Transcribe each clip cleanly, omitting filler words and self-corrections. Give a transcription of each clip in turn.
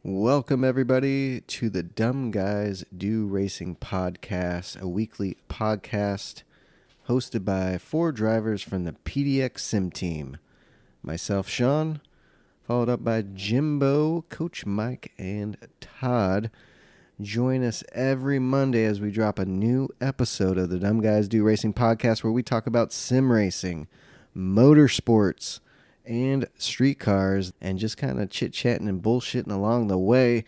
Welcome, everybody, to the Dumb Guys Do Racing podcast, a weekly podcast hosted by four drivers from the PDX Sim team. Myself, Sean, followed up by Jimbo, Coach Mike, and Todd. Join us every Monday as we drop a new episode of the Dumb Guys Do Racing podcast where we talk about sim racing, motorsports, and street cars, and just kind of chit-chatting and bullshitting along the way.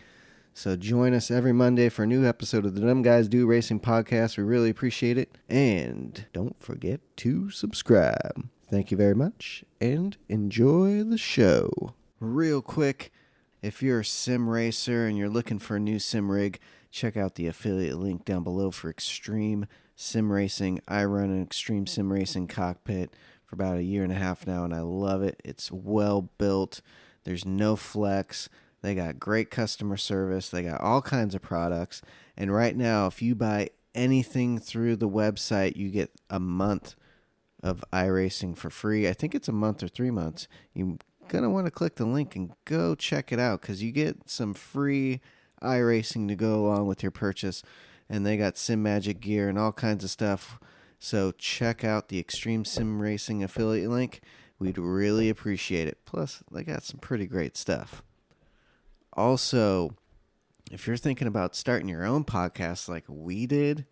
So join us every Monday for a new episode of the Dumb Guys Do Racing podcast. We really appreciate it. And don't forget to subscribe. Thank you very much, and enjoy the show. Real quick, if you're a sim racer and you're looking for a new sim rig, check out the affiliate link down below for Extreme Sim Racing. I run an Extreme Sim Racing cockpit for about a year and a half now, and I love it. It's well built. There's no flex. They got great customer service. They got all kinds of products. And right now, if you buy anything through the website, you get a month of iRacing for free. I think it's a month or 3 months. You're going to want to click the link and go check it out because you get some free iRacing to go along with your purchase. And they got Sim Magic gear and all kinds of stuff. So check out the Extreme Sim Racing affiliate link. We'd really appreciate it. Plus, they got some pretty great stuff. Also, if you're thinking about starting your own podcast like we did,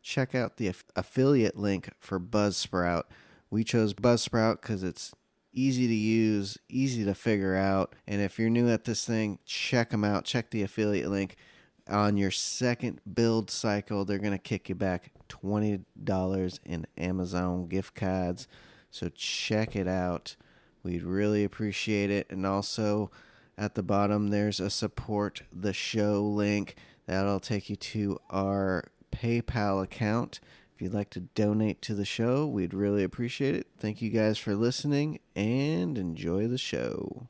check out the affiliate link for Buzzsprout. We chose Buzzsprout because it's easy to use, easy to figure out. And if you're new at this thing, check them out. Check the affiliate link. On your second build cycle, they're going to kick you back $20 in Amazon gift cards. So check it out. We'd really appreciate it. And also at the bottom, there's a support the show link. That'll take you to our PayPal account. If you'd like to donate to the show, we'd really appreciate it. Thank you guys for listening and enjoy the show.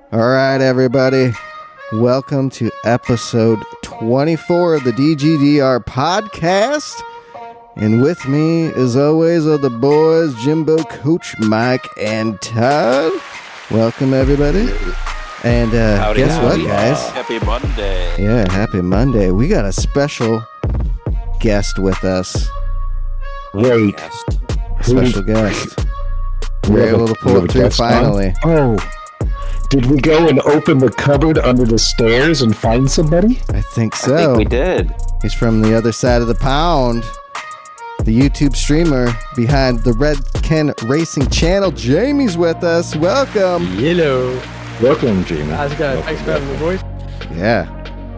All right, everybody. Welcome to episode 24 of the DGDR podcast. And with me, as always, are the boys, Jimbo, Coach Mike, and Todd. Welcome, everybody. And guess what, guys? Happy Monday. Yeah, happy Monday. We got a special guest with us. Great. Special guest. We're able to pull it through finally. Oh. Did we go and open the cupboard under the stairs and find somebody? I think so. I think we did. He's from the other side of the pound. The YouTube streamer behind the Red Ken Racing channel. Jamie's with us. Welcome. Hello. Welcome, Jamie. How's it going? Thanks for having me, boys. Yeah.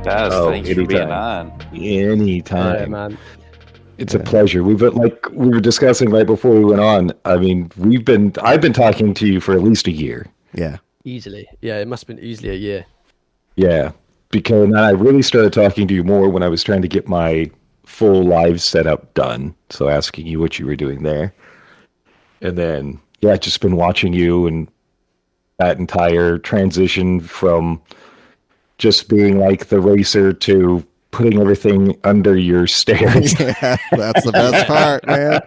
Guys, thanks for being on. Anytime. Yeah, man. It's a pleasure. We've been, like we were discussing right before we went on. I mean, I've been talking to you for at least a year. Yeah. Easily. Yeah, it must have been easily a year. Yeah, because I really started talking to you more when I was trying to get my full live setup done. So asking you what you were doing there. And then, yeah, just been watching you and that entire transition from just being like the racer to putting everything under your stairs. Yeah, that's the best part, man.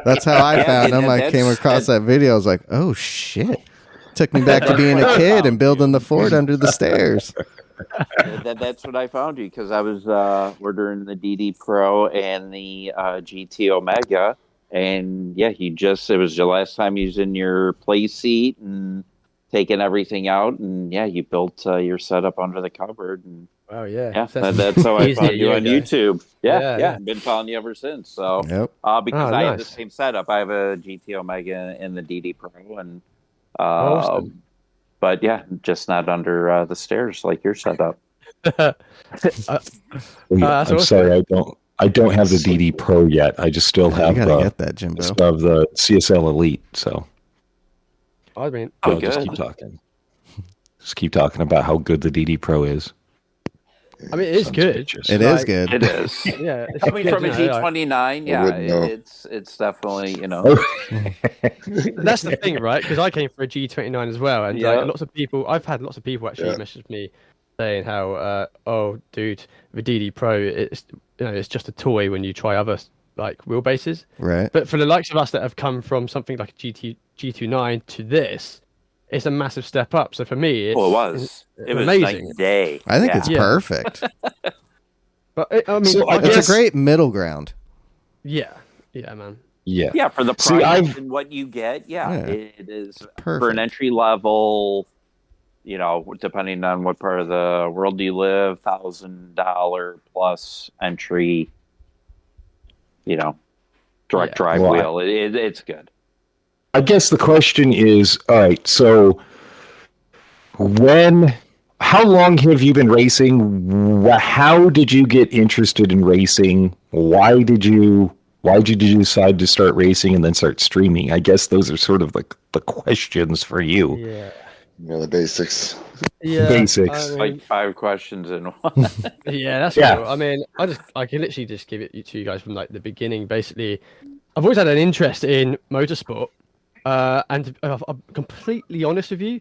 That's how I found him. I came across that video. I was like, oh, shit. Took me back to being a kid and building the fort under the stairs. That's what I found you because I was ordering the DD Pro and the GT Omega, and yeah, it was your last time you was in your play seat and taking everything out, and yeah, you built your setup under the cupboard. And wow, yeah. That's how I found you on YouTube. Yeah, Yeah. I've been following you ever since. So Yep. because I have the nice. same setup, I have a GT Omega and the DD Pro, and Awesome. but yeah, just not under the stairs like your setup. I'm awesome. sorry, I don't have the DD Pro yet. I just still have You gotta get that, Jimbo. the CSL Elite. So I mean, I'll just keep talking. Just keep talking about how good the DD Pro is. it is good. Pictures. It is good. It is. Yeah, it's Coming good, from a you know, G29, yeah, wouldn't know. it's definitely, That's the thing, right? Because I came for a G29 as well, and Yeah. I've had lots of people actually Yeah. message me saying how, oh, dude, the DD Pro, it's just a toy when you try other like wheelbases. Right. But for the likes of us that have come from something like a G29 to this, it's a massive step up. So for me, it's Well, it was amazing. night and day. I think it's Yeah. perfect. But I mean, So I It's guess, a great middle ground. yeah, man. Yeah. Yeah, for the See, price and what you get, Yeah. it is for Perfect. an entry level. You know, depending on what part of the world you live, $1,000 plus entry. You know, direct drive Well, wheel. It's good. I guess the question is, all right, so how long have you been racing? How did you get interested in racing? Why did you decide to start racing and then start streaming? I guess those are sort of like the questions for you. Yeah. Yeah, the basics. Yeah. Basics. I mean, Like 5 questions in one. yeah, that's Yeah. cool. I mean, I can literally just give it to you guys from like the beginning. Basically, I've always had an interest in motorsport, and I'm completely honest with you,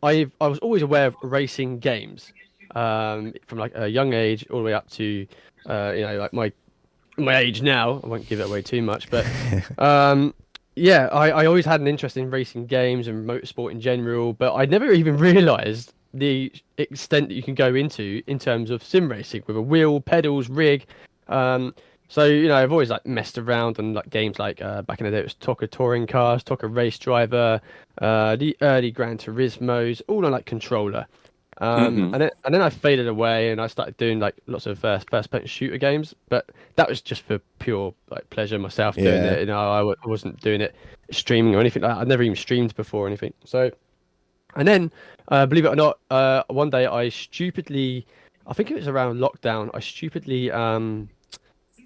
I was always aware of racing games, from like a young age all the way up to, you know, like my age now. I won't give it away too much, but yeah, I always had an interest in racing games and motorsport in general, but I never even realised the extent that you can go into in terms of sim racing with a wheel, pedals, rig. So you know, I've always like messed around on like games like back in the day it was Toca Touring Cars, Toca Race Driver, the early Gran Turismos, all on like controller. Mhm. And then I faded away and I started doing like lots of first person shooter games, but that was just for pure like pleasure myself doing Yeah. it. You know, I wasn't doing it streaming or anything. I'd never even streamed before or anything. So, and then believe it or not, one day I stupidly, I think it was around lockdown, I stupidly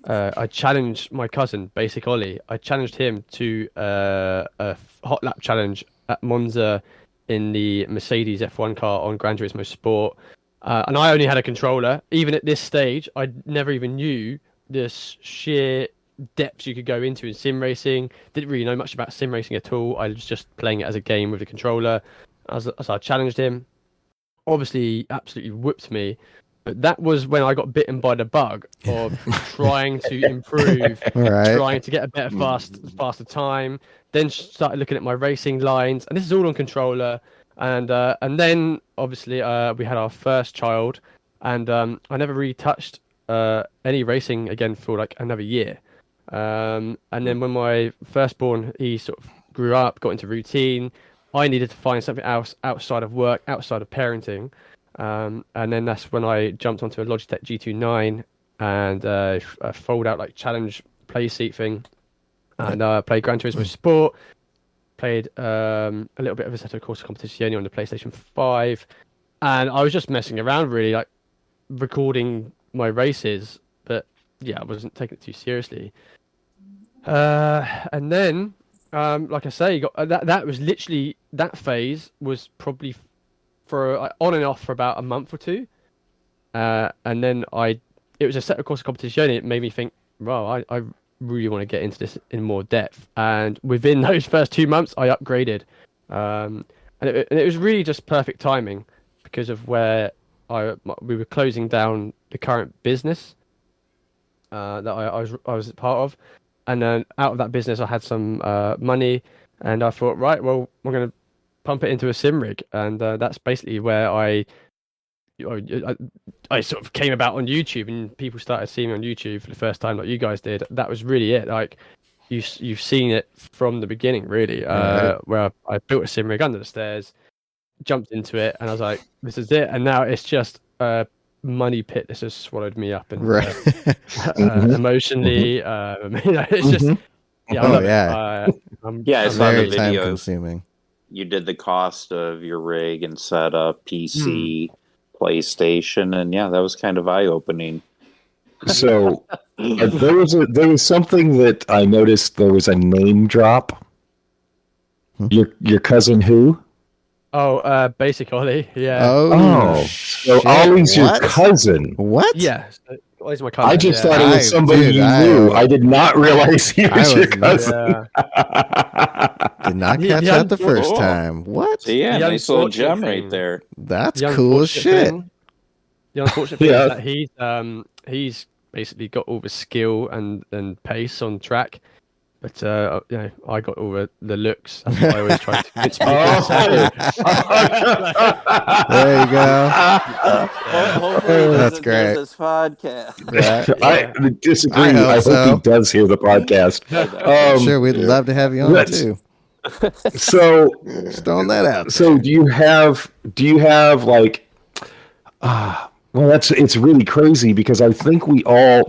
I challenged my cousin, Basic Ollie. I challenged him to a hot lap challenge at Monza in the Mercedes F1 car on Gran Turismo Sport. And I only had a controller. Even at this stage, I never even knew this sheer depths you could go into in sim racing. Didn't really know much about sim racing at all. I was just playing it as a game with a controller. So I challenged him. Obviously, absolutely whooped me. But that was when I got bitten by the bug of trying to improve, Right. trying to get a better, faster time. Then started looking at my racing lines, and this is all on controller. And then obviously we had our first child, and I never really touched any racing again for like another year. And then when my firstborn, he sort of grew up, got into routine. I needed to find something else outside of work, outside of parenting. And then that's when I jumped onto a Logitech G29 and a fold out like challenge play seat thing, and played Gran Turismo Sport, played a little bit of Assetto Corsa Competizione on the PlayStation 5, and I was just messing around really, like recording my races, but yeah, I wasn't taking it too seriously. And then, like I say, that was literally, that phase was probably for on and off for about a month or two, and then it was a Assetto Corsa Competizione. It made me think, well, I really want to get into this in more depth, and within those first 2 months I upgraded, and it was really just perfect timing because of where we were closing down the current business that I was part of, and then out of that business I had some money, and I thought, right, well, we're going to pump it into a sim rig, and that's basically where I sort of came about on YouTube, and people started seeing me on YouTube for the first time, like you guys did. That was really it. Like you've seen it from the beginning, really. Right. Where I built a sim rig under the stairs, jumped into it, and I was like, "This is it." And now it's just a money pit that's just swallowed me up, and Right. emotionally, you know, it's just yeah. I Oh, love yeah. it. Yeah, I I'm saw the Very time video. consuming. You did the cost of your rig and setup, PC, PlayStation, and yeah, that was kind of eye opening. So there was something that I noticed. There was a name drop. Your cousin who? Oh, Basic Ollie. Yeah. Oh, so shit. Ollie's your What? cousin. What? Yeah. Ollie's my cousin. I just yeah. thought it was somebody you knew. I did not realize he was your cousin. Yeah. Did not The- catch the that the unfortunate- first time. What? So yeah, The nice little unfortunate gem thing- right there. That's The cool as unfortunate shit. thing- The unfortunate thing Yeah. is that he's basically got all the skill and pace on track. But I got all the looks. That's what I always try to convince people. There you go. Hopefully he That's doesn't great. do this podcast. Right. I disagree. I hope I hope so. he does hear the podcast. Sure, we'd love to have you on let's- too. So, Just throwing that out. so do you have like? Well, it's really crazy because I think we've all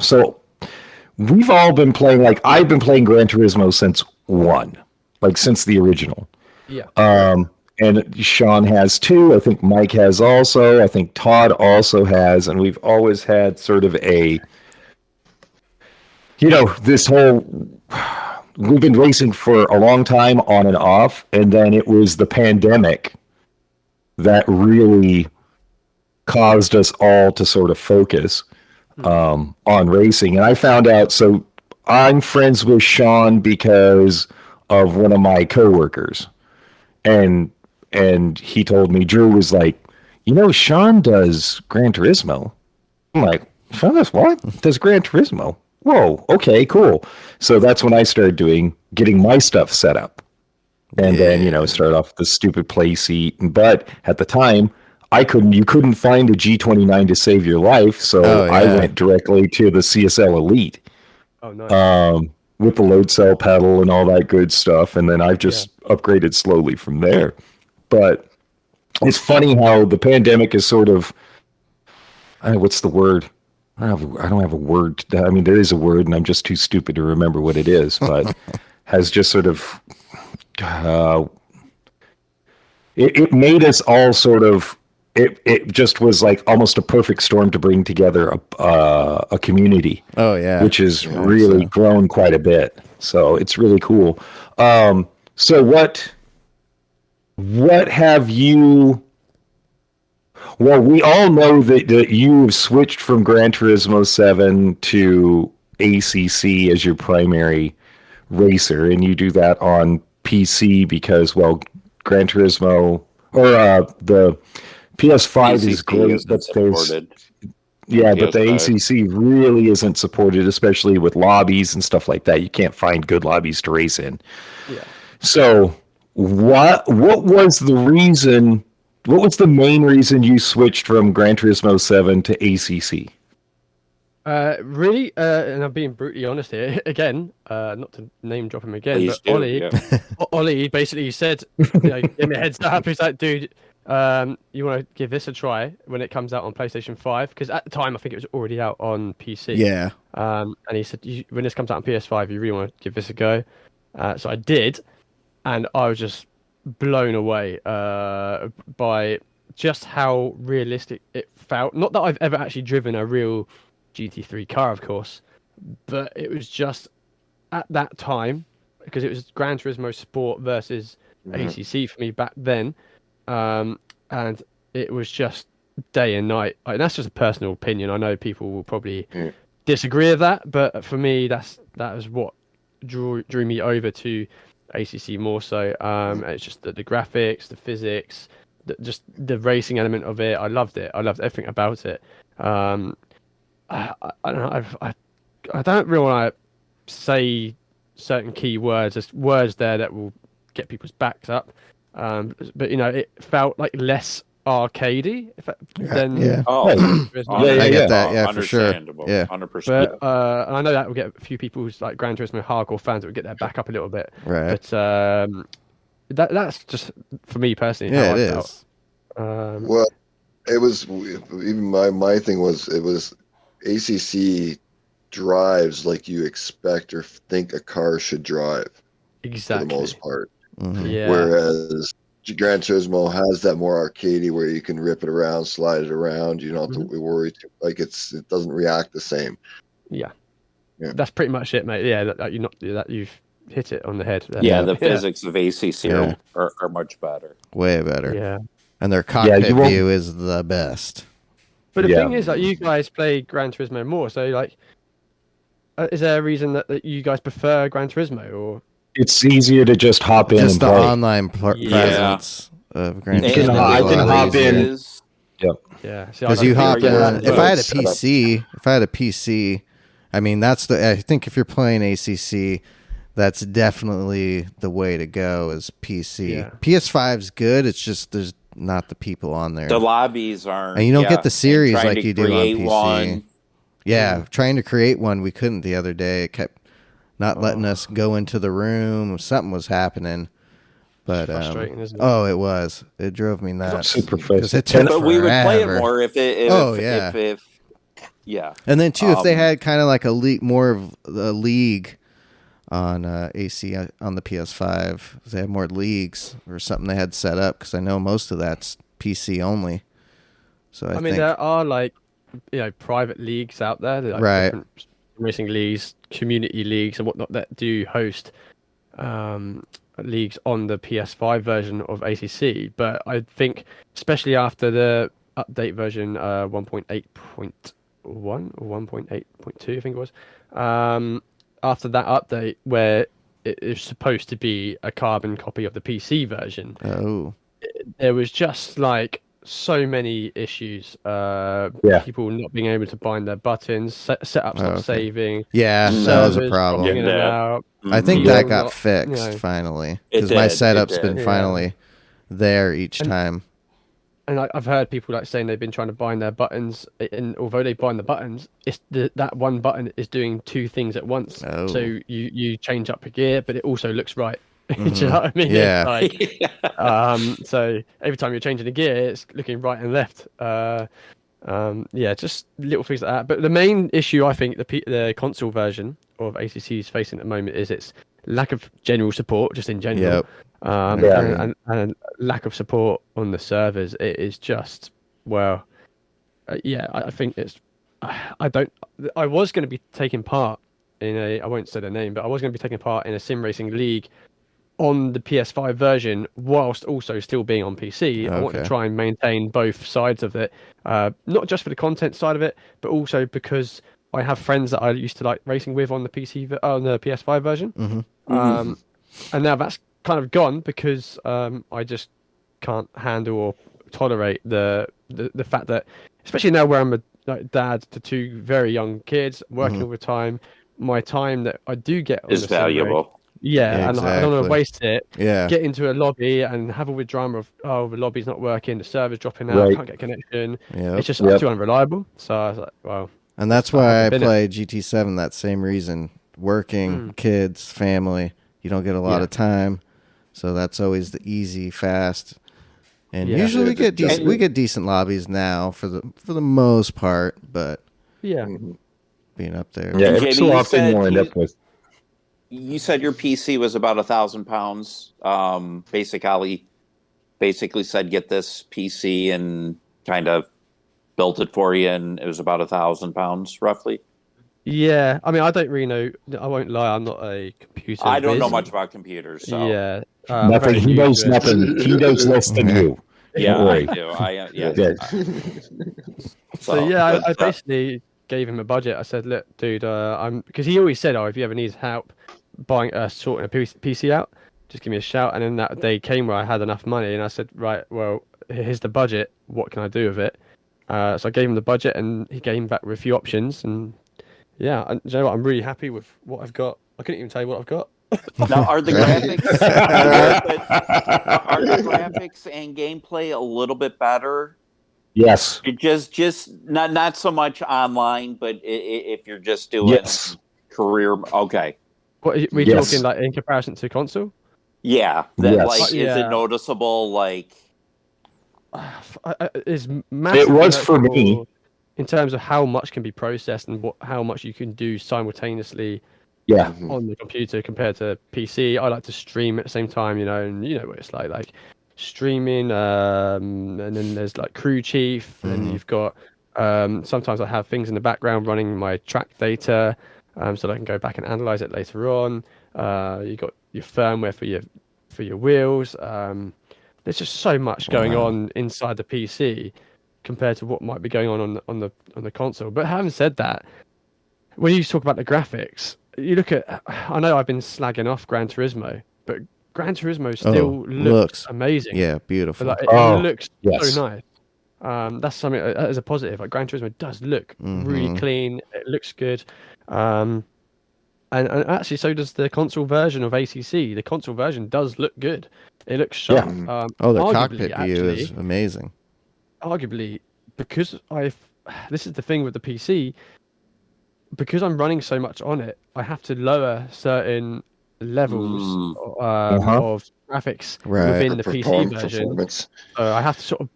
been playing. Like I've been playing Gran Turismo since 1, like since the original. Yeah. And Sean has too. I think Mike has also. I think Todd also has, and we've always had sort of a, this whole. We've been racing for a long time on and off, and then it was the pandemic that really caused us all to sort of focus on racing. And I found out, so I'm friends with Sean because of one of my coworkers. And he told me, Drew was like, Sean does Gran Turismo. I'm like, Sean does what? Does Gran Turismo? Whoa, okay, cool. So that's when I started getting my stuff set up. And then, start off with the stupid play seat. But at the time, you couldn't find a G29 to save your life. So I went directly to the CSL Elite. Oh, nice. With the load cell pedal and all that good stuff. And then I've just upgraded slowly from there. But it's funny how the pandemic is sort of, what's the word? I don't have a word. I mean, there is a word, and I'm just too stupid to remember what it is. But has just sort of, it made us all sort of. It just was like almost a perfect storm to bring together a community. Oh yeah, which has really grown quite a bit. So it's really cool. So what have you? Well, we all know that you've switched from Gran Turismo 7 to ACC as your primary racer, and you do that on PC because, well, Gran Turismo or the PS5 is great, but but the ACC really isn't supported, especially with lobbies and stuff like that. You can't find good lobbies to race in. Yeah. So, what was the reason? What was the main reason you switched from Gran Turismo 7 to ACC? Really, and I'm being brutally honest here again, not to name drop him again, Please but do, Ollie basically said, give me a heads up. He's like, dude, you want to give this a try when it comes out on PlayStation 5? Because at the time, I think it was already out on PC. Yeah. And he said, when this comes out on PS5, you really want to give this a go. So I did, and I was just blown away by just how realistic it felt. Not that I've ever actually driven a real GT3 car, of course, but it was just at that time, because it was Gran Turismo Sport versus ACC for me back then, and it was just day and night. That's just a personal opinion. I know people will probably disagree with that, but for me, that was what drew me over to ACC more so. It's just the graphics, the physics, just the racing element of it. I loved it. I loved everything about it. I don't know. I don't really want to say certain key words. There's words there that will get people's backs up. But it felt like less arcadey than. Yeah. Oh, I get that. Yeah, for sure. Yeah, 100%. But and I know that will get a few people who's like Gran Turismo hardcore fans that will get their back up a little bit. Right. But that's just for me personally. Yeah, how it I is. Felt. Well, it was even my thing was it was ACC drives like you expect or think a car should drive Exactly. for the most part. Mhm. Yeah. Whereas Gran Turismo has that more arcadey where you can rip it around, slide it around. You don't have to worry. It doesn't react the same. Yeah. Yeah. That's pretty much it, mate. Yeah, that you've hit it on the head. There. Yeah, the physics of ACC are much better. Way better. Yeah. And their cockpit you won't- view is the best. But the Yeah. thing is, like, you guys play Gran Turismo more, so like, is there a reason that you guys prefer Gran Turismo, or? It's easier to just hop in Just and the play. online presence of Gran You can- Turismo. I is a can lot hop easier. in. Yeah. Because you hop in. If I had a PC, I mean, I think if you're playing ACC, that's definitely the way to go is PC. Yeah. PS5's good. It's just there's not the people on there. The lobbies aren't. And you don't get the series and trying like to you do on create PC. One. Yeah, trying to create one, we couldn't the other day. It kept not letting us go into the room. Something was happening. But frustrating, isn't it? Oh, it was. It drove me nuts. Super Because it frustrating. took But we would play it forever. more if yeah. And then too, if they had kind of like a league, more of a league on AC on the PS5, if they had more leagues or something they had set up, because I know most of that's PC only. So I mean, think there are like private leagues out there, like Right. different racing leagues, community leagues, and whatnot that do host leagues on the PS5 version of ACC. But I think, especially after the update version 1.8.1 or 1.8.2, I think it was, after that update where it is supposed to be a carbon copy of the PC version, there was just like so many issues. People not being able to bind their buttons, setups not saving. Yeah, that was a servers problem. dropping in and out. I think People that got not- fixed finally, It because my did, it setup's did. been finally there each time. And I've heard people like saying they've been trying to bind their buttons, and although they bind the buttons, it's that one button is doing two things at once. Oh. So you change up a gear, but it also looks right. Do you know what I mean? Yeah. It's like, so every time you're changing a gear, it's looking right and left. Just little things like that. But the main issue I think the console version of ACC is facing at the moment is its lack of general support, just in general. Yep. And lack of support on the servers. It is just I think it's. I was going to be taking part in I won't say the name, but I was going to be taking part in a sim racing league on the PS5 version, whilst also still being on PC. I want to try and maintain both sides of it, not just for the content side of it, but also because I have friends that I used to like racing with on the on the PS5 version. And now that's kind of gone because I just can't handle or tolerate the fact that, especially now where I'm a dad to two very young kids, working all the time, my time that I do get on is the sim rig, valuable. Yeah, and I don't want to waste it. Yeah. Get into a lobby and have all the drama of the lobby's not working, the server's dropping out, can't get connection. Yep. It's just too unreliable. So I was like, well. And that's why I been play GT7. That same reason: working, kids, family. You don't get a lot of time, so that's always the easy, fast. And usually we get decent lobbies now for the most part, but being up there, every so often you'll end up with. You said your PC was about £1,000. Basically said get this PC and kind of built it for you, and it was about £1,000 roughly. Yeah, I mean, I don't really know. I won't lie. I'm not a computer. I don't know whiz. much about computers. So. Yeah, nothing. He knows nothing. He knows less than you. Yeah, Don't I worry. do. I basically gave him a budget. I said, look, dude, because he always said, if you ever need help buying sorting a PC out, just give me a shout. And then that day came where I had enough money, and I said, right, well, here's the budget. What can I do with it? So I gave him the budget, and he came back with a few options. And you know what? I'm really happy with what I've got. I couldn't even tell you what I've got. Now, are the graphics and gameplay a little bit better? Yes. Just not so much online, but if you're just doing career, okay. What are we talking like in comparison to console? Yeah, is it noticeable? Like, it's massive. It was for me in terms of how much can be processed and how much you can do simultaneously. Yeah, on the computer compared to PC. I like to stream at the same time, and you know what it's like streaming. And then there's like crew chief, and you've got. Sometimes I have things in the background running my track data, so that I can go back and analyze it later on. You got your firmware for your wheels. There's just so much going on inside the PC compared to what might be going on the console. But having said that, when you talk about the graphics. You look at, I know I've been slagging off Gran Turismo, but Gran Turismo still looks amazing. Yeah, beautiful. It looks so nice. That's something that is a positive. Like Gran Turismo does look really clean. It looks good. And actually, so does the console version of ACC. The console version does look good. It looks sharp. The Arguably, cockpit view is amazing. Arguably, because this is the thing with the PC, because I'm running so much on it, I have to lower certain levels of graphics within the PC version. I have to sort of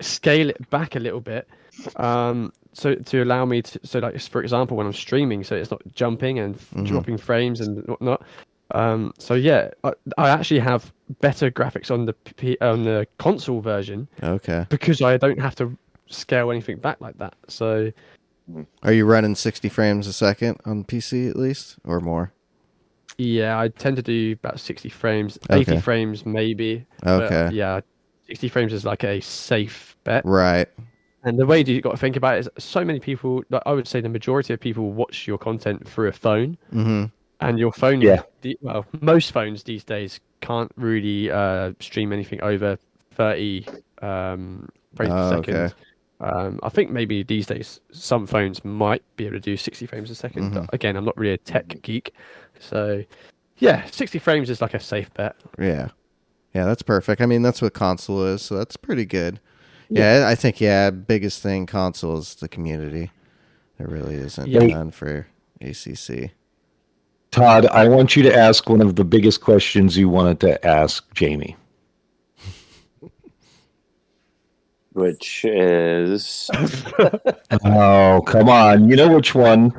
scale it back a little bit. So to allow me to, like, for example, when I'm streaming, so it's not jumping and dropping frames and whatnot. So yeah, I actually have better graphics on the console version. Okay. Because I don't have to scale anything back like that. So, are you running 60 frames a second on PC at least, or more? Yeah, I tend to do about 60 frames, 80 frames maybe. Okay. But yeah, 60 frames is like a safe bet. Right. And the way you got to think about it is so many people, like I would say the majority of people watch your content through a phone. Mm-hmm. And your phone, well, most phones these days can't really stream anything over 30 frames per second. Okay. I think maybe these days some phones might be able to do 60 frames a second. But again, I'm not really a tech geek. So, yeah, 60 frames is like a safe bet. Yeah. Yeah, that's perfect. I mean, that's what console is, so that's pretty good. Yeah, I think, biggest thing console is the community. There really isn't none for ACC. Todd, I want you to ask one of the biggest questions you wanted to ask Jamie. Which is... Oh, come on. You know which one.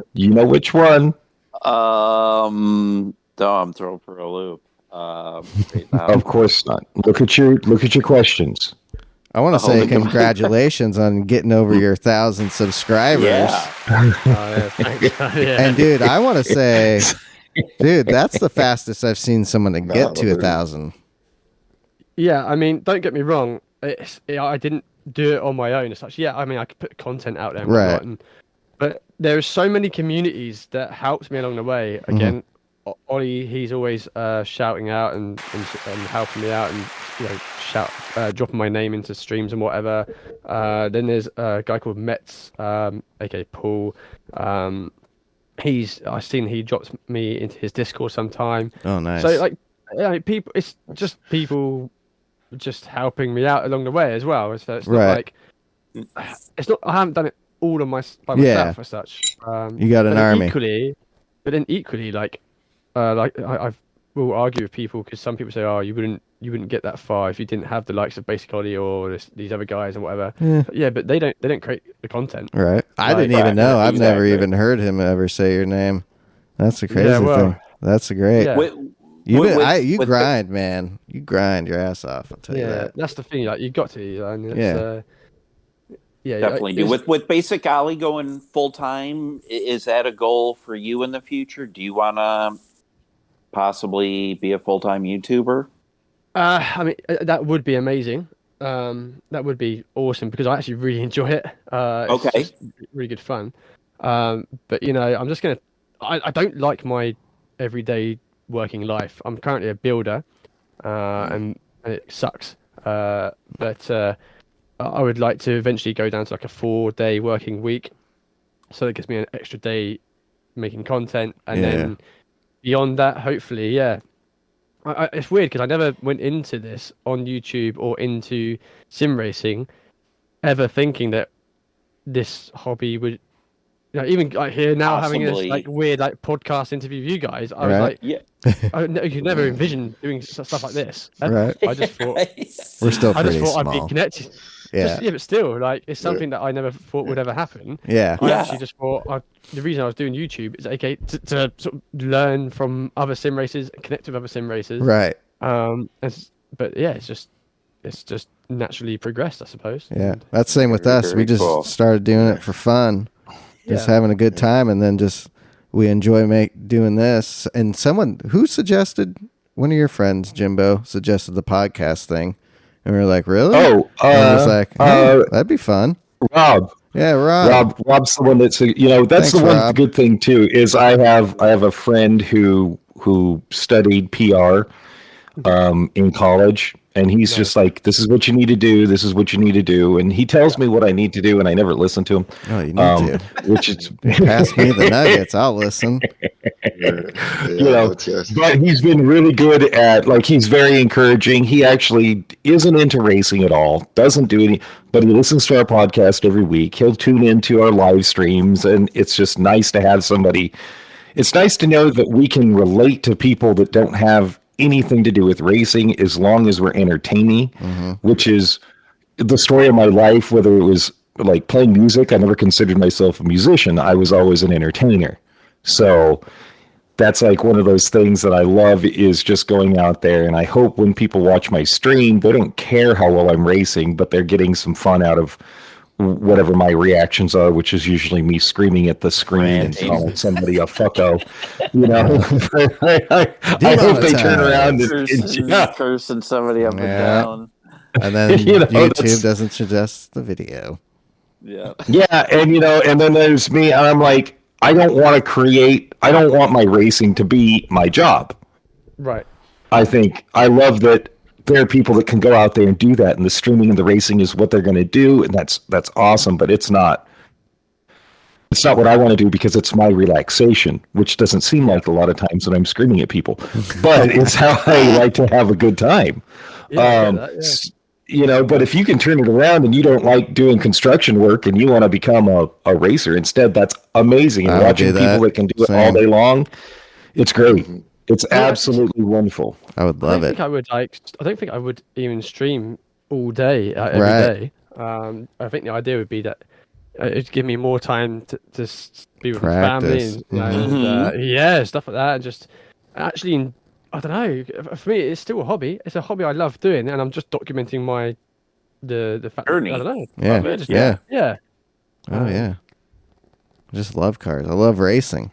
I'm thrown for a loop. Right now. Of course not. Look at your questions. I want to say congratulations on getting over your 1,000 subscribers. Yeah. And dude, I want to say, that's the fastest I've seen someone to get to 1,000. Yeah, I mean, don't get me wrong. I didn't do it on my own as such. Yeah, I mean, I could put content out there and whatnot, but there are so many communities that helped me along the way. Again, Ollie, he's always shouting out and helping me out, and dropping my name into streams and whatever. Then there's a guy called Metz, aka Paul. I've seen he drops me into his Discord sometime. Oh, nice. So people, it's just people just helping me out along the way as well. So it's not like I haven't done it all by myself as such. You got an army. But then equally, I will argue with people because some people say, "Oh, you wouldn't get that far if you didn't have the likes of Basic Ollie or these other guys and whatever." Yeah, but they don't create the content. Right. I didn't even know. I've never even heard him ever say your name. That's the crazy thing. That's great. Yeah. You grind, man. You grind your ass off. I'll tell you that. That's the thing. Like you got to. And definitely do. With Basic Ollie going full time, is that a goal for you in the future? Do you want to possibly be a full-time YouTuber? I mean, that would be amazing. That would be awesome because I actually really enjoy it. It's really good fun. But I'm just gonna. I don't like my everyday working life. I'm currently a builder, and it sucks. But I would like to eventually go down to like a 4-day working week, so that gives me an extra day making content, and then beyond that, hopefully, it's weird because I never went into this on YouTube or into sim racing ever thinking that this hobby would, even like here now having this like weird like podcast interview with you guys. I was like, you could never envision doing stuff like this. Right. I just thought we're still pretty small. I'd be connected. But still, like it's something that I never thought would ever happen. I actually just thought the reason I was doing YouTube is to sort of learn from other sim racers and connect with other sim racers. Right. It's just naturally progressed, I suppose. Yeah, that's the same with us. We just started doing it for fun, just having a good time, and then we enjoy doing this. And who suggested? One of your friends, Jimbo, suggested the podcast thing. And we were like, really? Oh, I was like, that'd be fun. Rob. Yeah, Rob. Rob's the one that's that's the one good thing too is I have a friend who studied PR in college, and he's just like, "This is what you need to do. This is what you need to do," and he tells me what I need to do, and I never listen to him. Oh, you need to. Which is Pass me the nuggets. I'll listen. But he's been really good at, like, he's very encouraging. He actually isn't into racing at all, doesn't do any, but he listens to our podcast every week. He'll tune into our live streams, and it's just nice to have somebody. It's nice to know that we can relate to people that don't have anything to do with racing as long as we're entertaining, which is the story of my life. Whether it was like playing music, I never considered myself a musician. I was always an entertainer. So that's like one of those things that I love, is just going out there. And I hope when people watch my stream, they don't care how well I'm racing, but they're getting some fun out of whatever my reactions are, which is usually me screaming at the screen and calling somebody a fucko. You know, I hope they turn around and cursing somebody up and down. And then YouTube doesn't suggest the video. Yeah, and and then there's me, and I'm like, I don't want my racing to be my job. Right. I love that there are people that can go out there and do that, and the streaming and the racing is what they're going to do, and that's awesome, but it's not what I want to do, because it's my relaxation, which doesn't seem like a lot of times when I'm screaming at people, but it's how I like to have a good time. But if you can turn it around and you don't like doing construction work and you want to become a racer instead, that's amazing. And watching people that can do it all day long, it's great. It's absolutely wonderful. I would love it. I don't think I would even stream all day, every day. I think the idea would be that it'd give me more time to be with my family and stuff like that. And just actually, I don't know. For me, it's still a hobby. It's a hobby I love doing, and I'm just documenting the fact. Journey. I don't know. Yeah. Oh yeah. I just love cars. I love racing.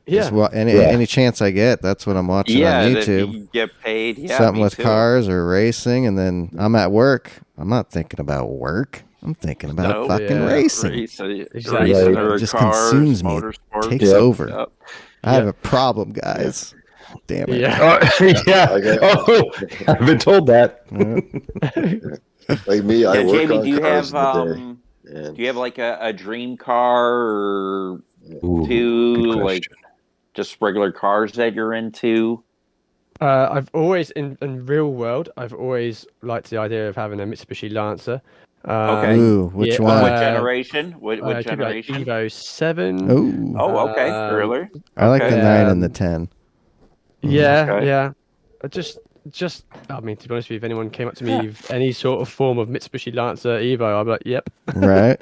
Yeah. Any chance I get, that's what I'm watching on YouTube. You get paid. Yeah, something with cars or racing, and then I'm at work. I'm not thinking about work. I'm thinking about fucking racing. Exactly. It just consumes me. It takes over. Yep. I have a problem, guys. Damn it. Yeah. I've been told that. Like me, I work Jamie, on do you cars have in the day. do you have like a dream car or two, like just regular cars that you're into? I've always in real world, I've always liked the idea of having a Mitsubishi Lancer. Okay. Ooh, which one? What generation? What generation? Like Evo 7. Oh, okay. Earlier. I like the 9 and the 10. Yeah. Just, I mean, to be honest with you, if anyone came up to me with any sort of form of Mitsubishi Lancer Evo, I'd be like, yep. Right.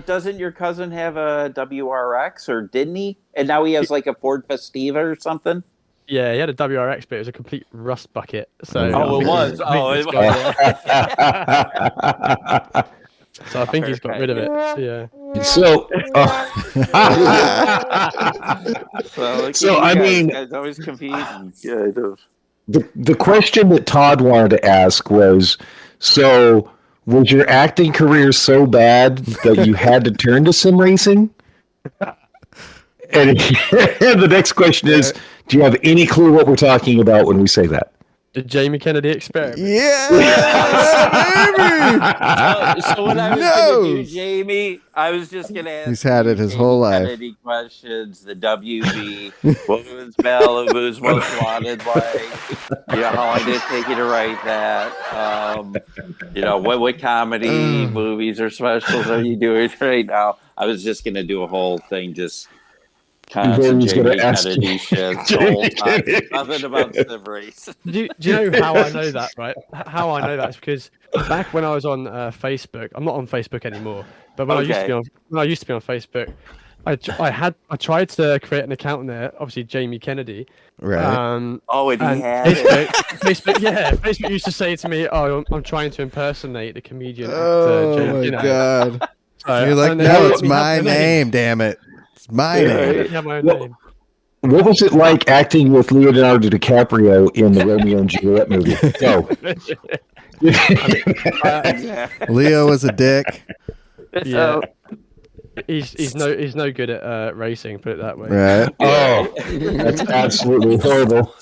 Doesn't your cousin have a WRX, or didn't he? And now he has like a Ford Festiva or something? Yeah, he had a WRX, but it was a complete rust bucket. So it was. So I think he's got rid of it. Yeah. So I mean, it's always confusing. The question that Todd wanted to ask was, so was your acting career so bad that you had to turn to sim racing? And the next question is, do you have any clue what we're talking about when we say that? The Jamie Kennedy experiment. Yeah, baby. So what I was going to do, Jamie, I was just going to ask. He's had it his whole life. Kennedy questions, the WB, what was Malibu's most wanted like? How long did it take you to write that? What comedy movies or specials are you doing right now? I was just going to do a whole thing, just constant Jamie Kennedy shit. Nothing about sim race. Do you know how I know that, right? How I know that is because back when I was on Facebook, I'm not on Facebook anymore, but when I used to be on Facebook, I tried to create an account there, obviously Jamie Kennedy. Right. And he had Facebook used to say to me, "Oh, I'm trying to impersonate the comedian." Oh my god! So, you're like, no, it's my name. Damn it. My name. Yeah, my name. What was it like acting with Leonardo DiCaprio in the Romeo and Juliet movie? Go. Leo was a dick. Yeah. he's no good at racing. Put it that way. Right. Oh, that's absolutely horrible.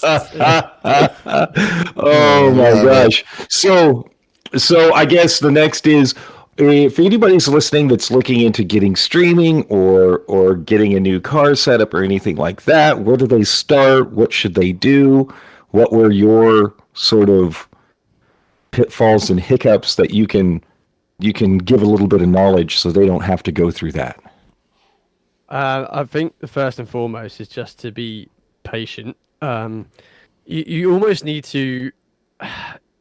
Oh my love gosh. So I guess the next is if anybody's listening that's looking into getting streaming or getting a new car setup or anything like that, where do they start? What should they do? What were your sort of pitfalls and hiccups that you can give a little bit of knowledge so they don't have to go through that? I think the first and foremost is just to be patient. You almost need to.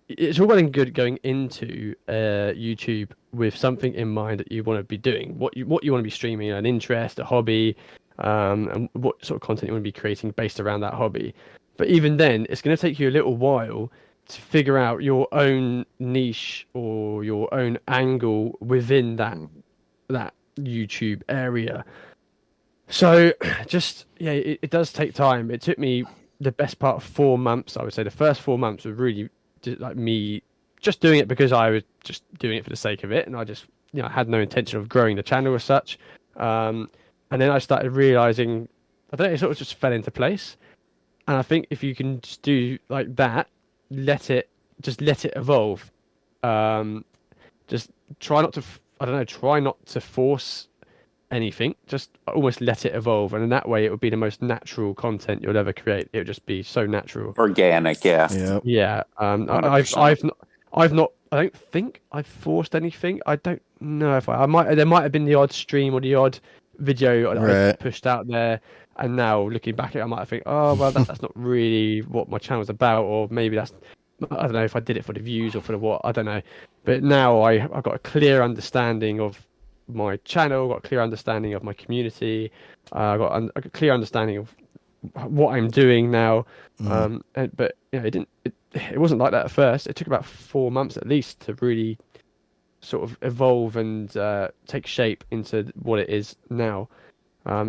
It's all well and good going into YouTube with something in mind that you want to be doing, what you want to be streaming, an interest, a hobby, and what sort of content you want to be creating based around that hobby. But even then, it's going to take you a little while to figure out your own niche or your own angle within that YouTube area. So just it does take time. It took me the best part of 4 months. I would say the first 4 months were really like me just doing it because I was just doing it for the sake of it, and I just I had no intention of growing the channel as such. And then I started realizing, I don't know, it sort of just fell into place. And I think if you can just do like that, let it evolve. Just try not to force anything. Just almost let it evolve, and in that way, it would be the most natural content you'll ever create. It would just be so natural, organic. Yeah. Yep. Yeah. I've not. I don't think I've forced anything. I don't know if I might. There might have been the odd stream or the odd video I pushed out there, and now looking back at it, I might think, oh well, that's not really what my channel's about, or maybe that's. I don't know if I did it for the views or for the what. I don't know, but now I've got a clear understanding of my channel, got a clear understanding of my community, got a clear understanding of what I'm doing now. But it wasn't like that at first. It took about 4 months at least to really sort of evolve and take shape into what it is now.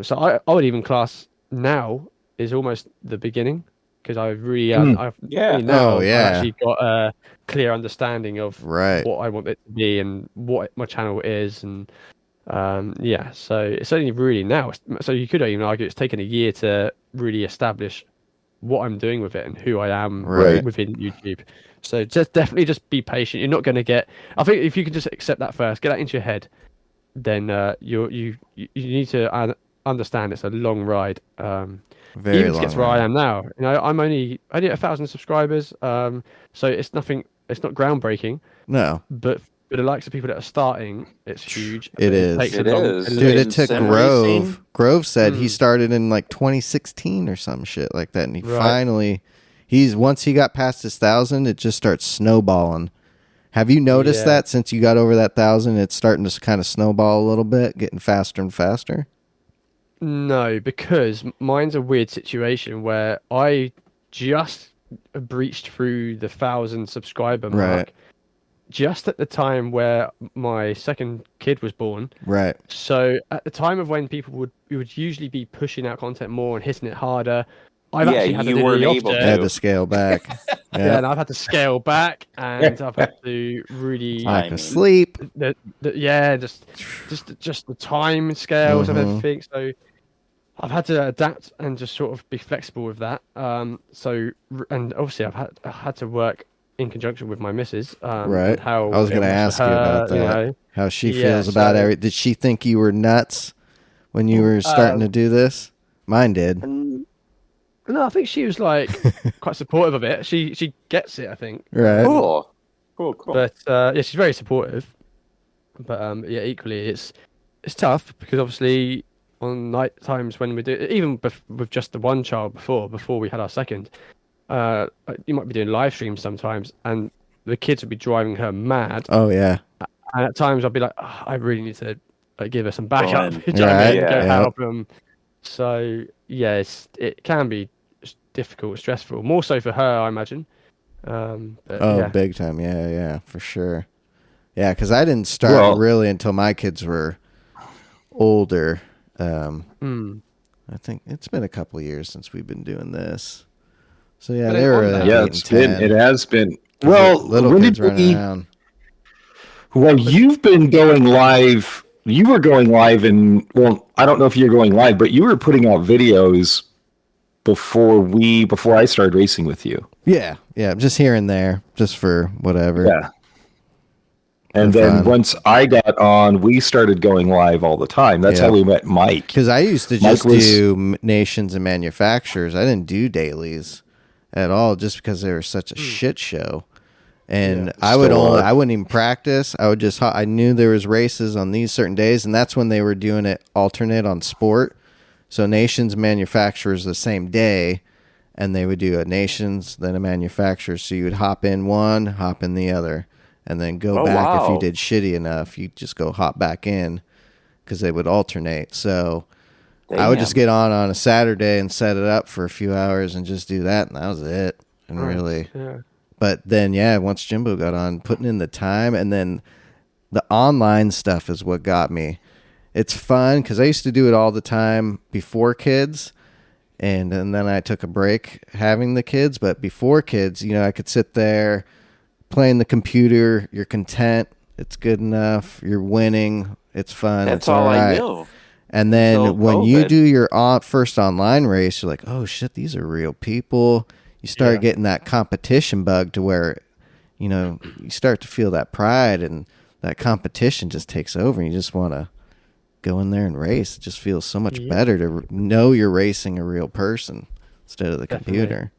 So I would even class now is almost the beginning, because I really I've actually got a clear understanding of what I want it to be and what my channel is, and so it's only really now. So you could even argue it's taken a year to really establish what I'm doing with it and who I am within YouTube. So definitely be patient. You're not going to get. I think if you can just accept that first, get that into your head, then you need to understand it's a long ride. Very even long to get to where I am now. I'm only 1,000 subscribers. So it's nothing. It's not groundbreaking. No, but for the likes of people that are starting, it's huge. It is. Dude, it took Grove. Grove said he started in like 2016 or some shit like that, and he finally, once he got past his 1,000, it just starts snowballing. Have you noticed that since you got over that 1,000, it's starting to kind of snowball a little bit, getting faster and faster? No, because mine's a weird situation where I just breached through the 1,000 subscriber mark just at the time where my second kid was born. Right. So at the time of when people would usually be pushing out content more and hitting it harder, I've actually had to do the opposite. Had to scale back. And I've had to scale back, and I've had to really like asleep. Just the time scales of everything. So I've had to adapt and just sort of be flexible with that. And obviously I've had to work in conjunction with my missus. Right. How I was going to ask you about that. How she feels about everything. Did she think you were nuts when you were starting to do this? Mine did. No, I think she was like quite supportive of it. She gets it, I think. Right. Cool. But she's very supportive. But equally it's tough because obviously on night times when we do, even with just the one child before we had our second, you might be doing live streams sometimes, and the kids would be driving her mad. Oh yeah. And at times I'd be like, I really need to give her some backup. Go help them. So it can be difficult, stressful, more so for her, I imagine. Big time. Yeah, for sure. Yeah, because I didn't start really until my kids were older. I think it's been a couple years since we've been doing this. So yeah, they were it has been. Well, little kids running around. Well, you've been going live you were going live well, I don't know if you're going live, but you were putting out videos before I started racing with you. Yeah, just here and there, just for whatever. Yeah. And For then fun. once I got on, we started going live all the time. That's how we met Mike. Because I used to just do nations and manufacturers. I didn't do dailies at all, just because they were such a shit show. And I wouldn't even practice. I would just, I knew there was races on these certain days, and that's when they were doing it alternate on sport. So nations, manufacturers the same day, and they would do a nations, then a manufacturer. So you would hop in one, hop in the other, and then go back. If you did shitty enough, you just go hop back in, because they would alternate. So I would just get on a Saturday and set it up for a few hours and just do that, and that was it. And really, but then once Jimbo got on, putting in the time, and then the online stuff is what got me. It's fun because I used to do it all the time before kids, and then I took a break having the kids. But before kids, I could sit there playing the computer. You're content. It's good enough. You're winning. It's fun. That's it's all right. I knew. And then Until when COVID. you do your first online race, you're like, oh shit, these are real people. You start getting that competition bug to where, you start to feel that pride, and that competition just takes over, and you just want to go in there and race. It just feels so much better to know you're racing a real person instead of the computer.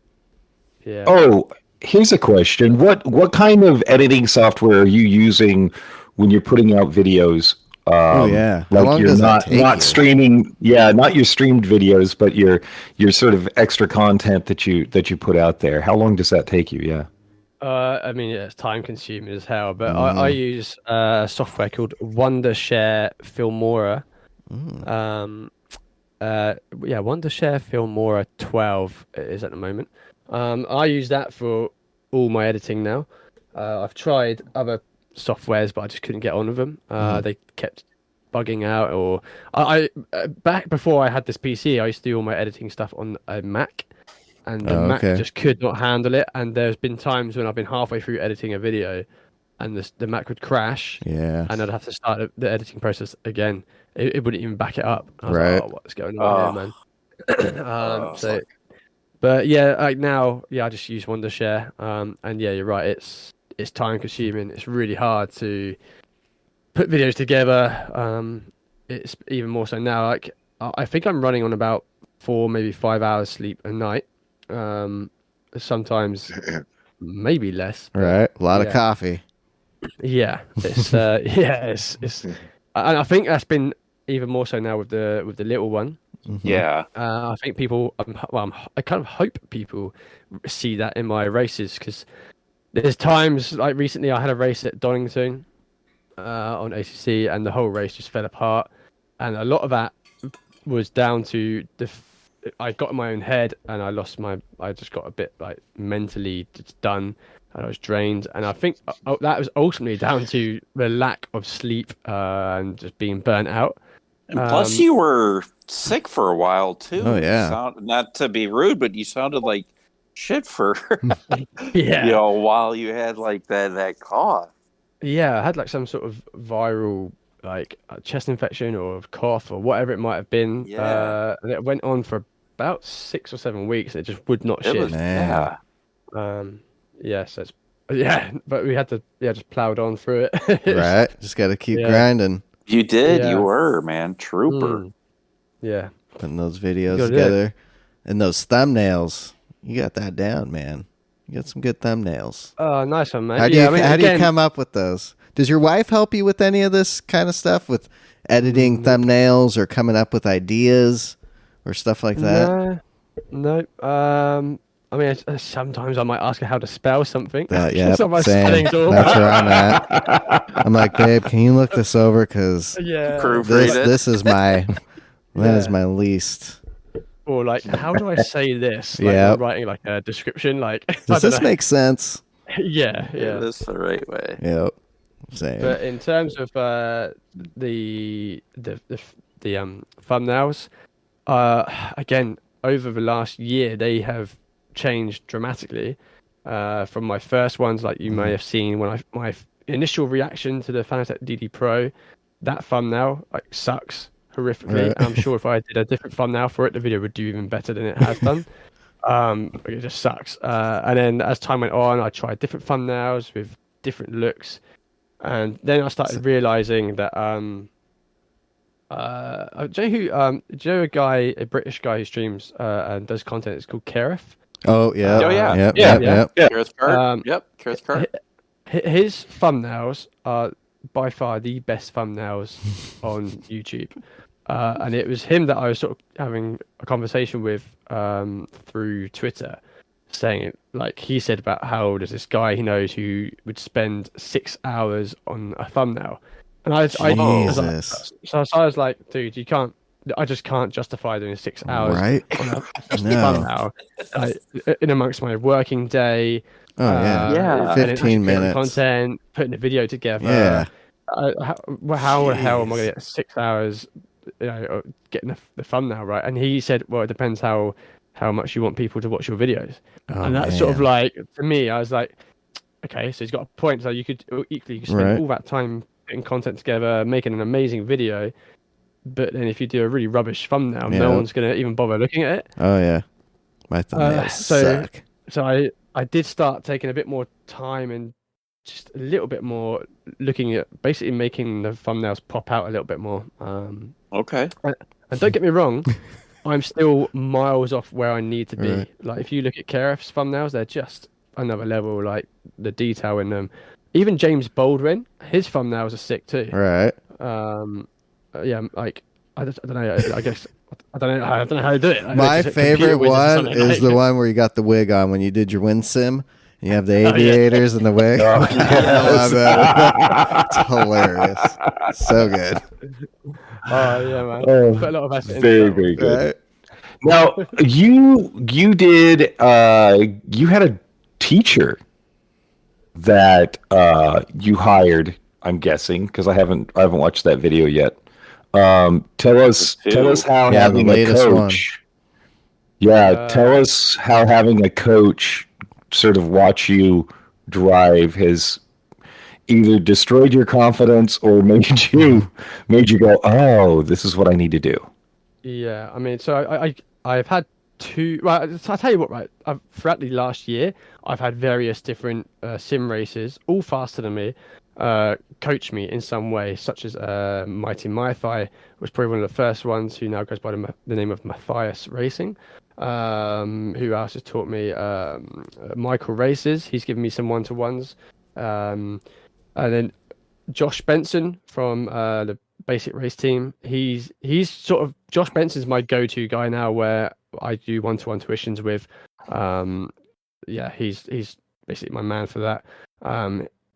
Yeah. Oh, here's a question. What kind of editing software are you using when you're putting out videos? How Like long you're does that take not you? streaming, not your streamed videos, but your sort of extra content that you put out there. How long does that take you? Yeah. I mean, it's time consuming as hell, but I use software called Wondershare Filmora. Wondershare Filmora 12 it is at the moment. I use that for all my editing now. I've tried other softwares, but I just couldn't get on with them. They kept bugging out, or I back before I had this PC, I used to do all my editing stuff on a Mac. And the Mac just could not handle it. And there's been times when I've been halfway through editing a video, and the Mac would crash. Yeah. And I'd have to start the editing process again. It wouldn't even back it up. I was Right. like, oh, what's going on here, man? But yeah, like now, I just use Wondershare. And yeah, you're right. It's time consuming. It's really hard to put videos together. It's even more so now. Like I think I'm running on about 4, maybe 5 hours sleep a night. Sometimes maybe less. Right. A lot of coffee. Yeah. It's it's and I think that's been even more so now with the little one. Yeah. I think people I kind of hope people see that in my races, because there's times like recently I had a race at Donington on ACC, and the whole race just fell apart, and a lot of that was down to I got in my own head, and I just got a bit like mentally just done, and I was drained, and I think that was ultimately down to the lack of sleep and just being burnt out. And plus, you were sick for a while too. Oh yeah. Not to be rude, but you sounded like shit for Yeah. while you had like that cough. Yeah, I had like some sort of viral like chest infection or cough or whatever it might have been. Yeah. And it went on for about 6 or 7 weeks. It just would not shift. Man. So but we had to just plowed on through it. Right. Just got to keep grinding. You did. Yeah. You were, man. Trooper. Yeah. Putting those videos Good, together. And those thumbnails. You got that down, man. You got some good thumbnails. Oh, nice one, man. How do you come up with those? Does your wife help you with any of this kind of stuff, with editing thumbnails or coming up with ideas or stuff like that? No. I mean, sometimes I might ask her how to spell something. Yeah, So my same. spelling's all That's where I'm at. I'm like, babe, can you look this over? Because Yeah. Proofread it. this is my my least. Or like, how do I say this? Like, Yeah. I'm writing like a description. Like, Does this make sense? Yeah. This the right way. Yep. Same. But in terms of the thumbnails, again, over the last year they have changed dramatically. From my first ones, like you may have seen when my initial reaction to the Fanatec DD Pro that thumbnail like sucks horrifically. Right. I'm sure if I did a different thumbnail for it, the video would do even better than it has done. It just sucks. And then as time went on, I tried different thumbnails with different looks, and then I started realizing that do you know do you know a British guy who streams and does content? It's called Kareth. Oh yeah. Oh, yeah. Yep. Yeah. Yep. Yep. Kareth Cart. Um, Yep. Kareth Cart. His thumbnails are by far the best thumbnails on YouTube. And it was him that I was sort of having a conversation with through Twitter, saying like he said about how there's this guy he knows who would spend 6 hours on a thumbnail, and I was like, Jesus. so I was like, dude, I just can't justify doing 6 hours Right? on a No. thumbnail in amongst my working day. Oh yeah. Yeah. and then 15 actually creating minutes. content, putting a video together. Yeah. How the hell am I going to get 6 hours, getting the thumbnail right? And he said, well, it depends how much you want people to watch your videos. Oh, And that's sort of man. like, to me, I was like, okay, so he's got a point. So you could spend Right. all that time putting content together, making an amazing video, but then if you do a really rubbish thumbnail, Yeah. no one's going to even bother looking at it. Oh yeah. My thumbnails suck. So I did start taking a bit more time and just a little bit more looking at basically making the thumbnails pop out a little bit more. Okay. And don't get me wrong, I'm still miles off where I need to be. Right. Like if you look at Kareth's thumbnails, they're just another level. Like the detail in them. Even James Baldwin, his thumbnails are sick too. Right. Yeah, like I don't know. I guess I don't know how to do it. Like, My just a computer favorite wizard or one something, is like- the one where you got the wig on when you did your wind sim. And you have the yeah. aviators and the wig. Oh, I love that. It's hilarious. So good. Oh yeah, man. Oh, Put a lot of effort into very, that. very good. Right? Now you did you had a teacher that you hired, I'm guessing, because I haven't watched that video yet. Tell us how Yeah, having the a latest coach. Yeah, tell us how having a coach sort of watch you drive has either destroyed your confidence or made you go, oh, this is what I need to do. Yeah, I mean, so I've had two. Well, so I'll tell you what, right? Throughout the last year, I've had various different sim races, all faster than me, coach me in some way, such as Mighty Mythai was probably one of the first ones, who now goes by the name of Matthias Racing. Who else has taught me? Michael Races. He's given me some one-to-ones. And then Josh Benson from the Basic Race team. He's sort of, Josh Benson's my go-to guy now, where I do one-to-one tuitions with. Yeah, he's basically my man for that.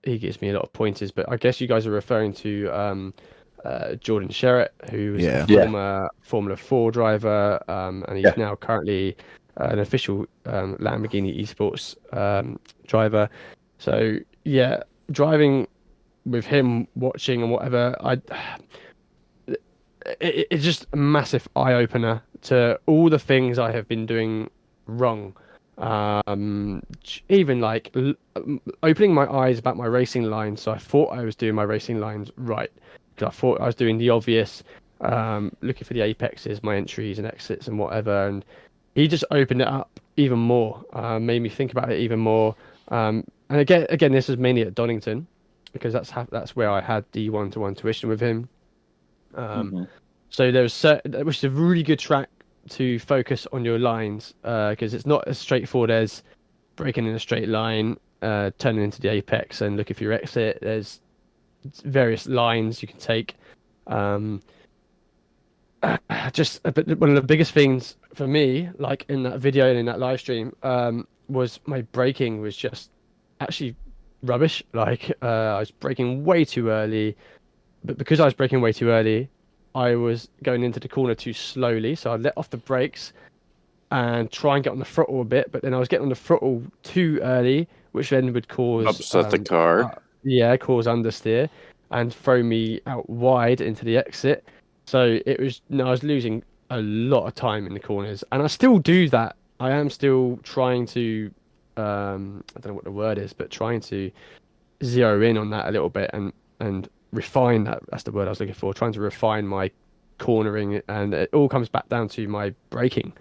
He gives me a lot of pointers, but I guess you guys are referring to Jordan Sherritt, who was a former Formula 4 driver, and he's now currently an official Lamborghini esports driver. So yeah, driving with him, watching and whatever, it's just a massive eye opener to all the things I have been doing wrong. Even like opening my eyes about my racing lines. So I thought I was doing my racing lines right, because I thought I was doing the obvious, looking for the apexes, my entries and exits and whatever. And he just opened it up even more, made me think about it even more. And again, this is mainly at Donington, because that's where I had the one-to-one tuition with him. So which is a really good track to focus on your lines, because it's not as straightforward as breaking in a straight line, turning into the apex and looking for your exit. There's various lines you can take. But one of the biggest things for me, like in that video and in that live stream, was my braking was just actually rubbish. Like I was braking way too early, but because I was braking way too early, I was going into the corner too slowly, so I let off the brakes and try and get on the throttle a bit, but then I was getting on the throttle too early, which then would cause upset the car. Cause understeer and throw me out wide into the exit. So I was losing a lot of time in the corners, and I still do that. I am still trying to, I don't know what the word is, but trying to zero in on that a little bit and refine that's the word I was looking for, trying to refine my cornering, and it all comes back down to my braking.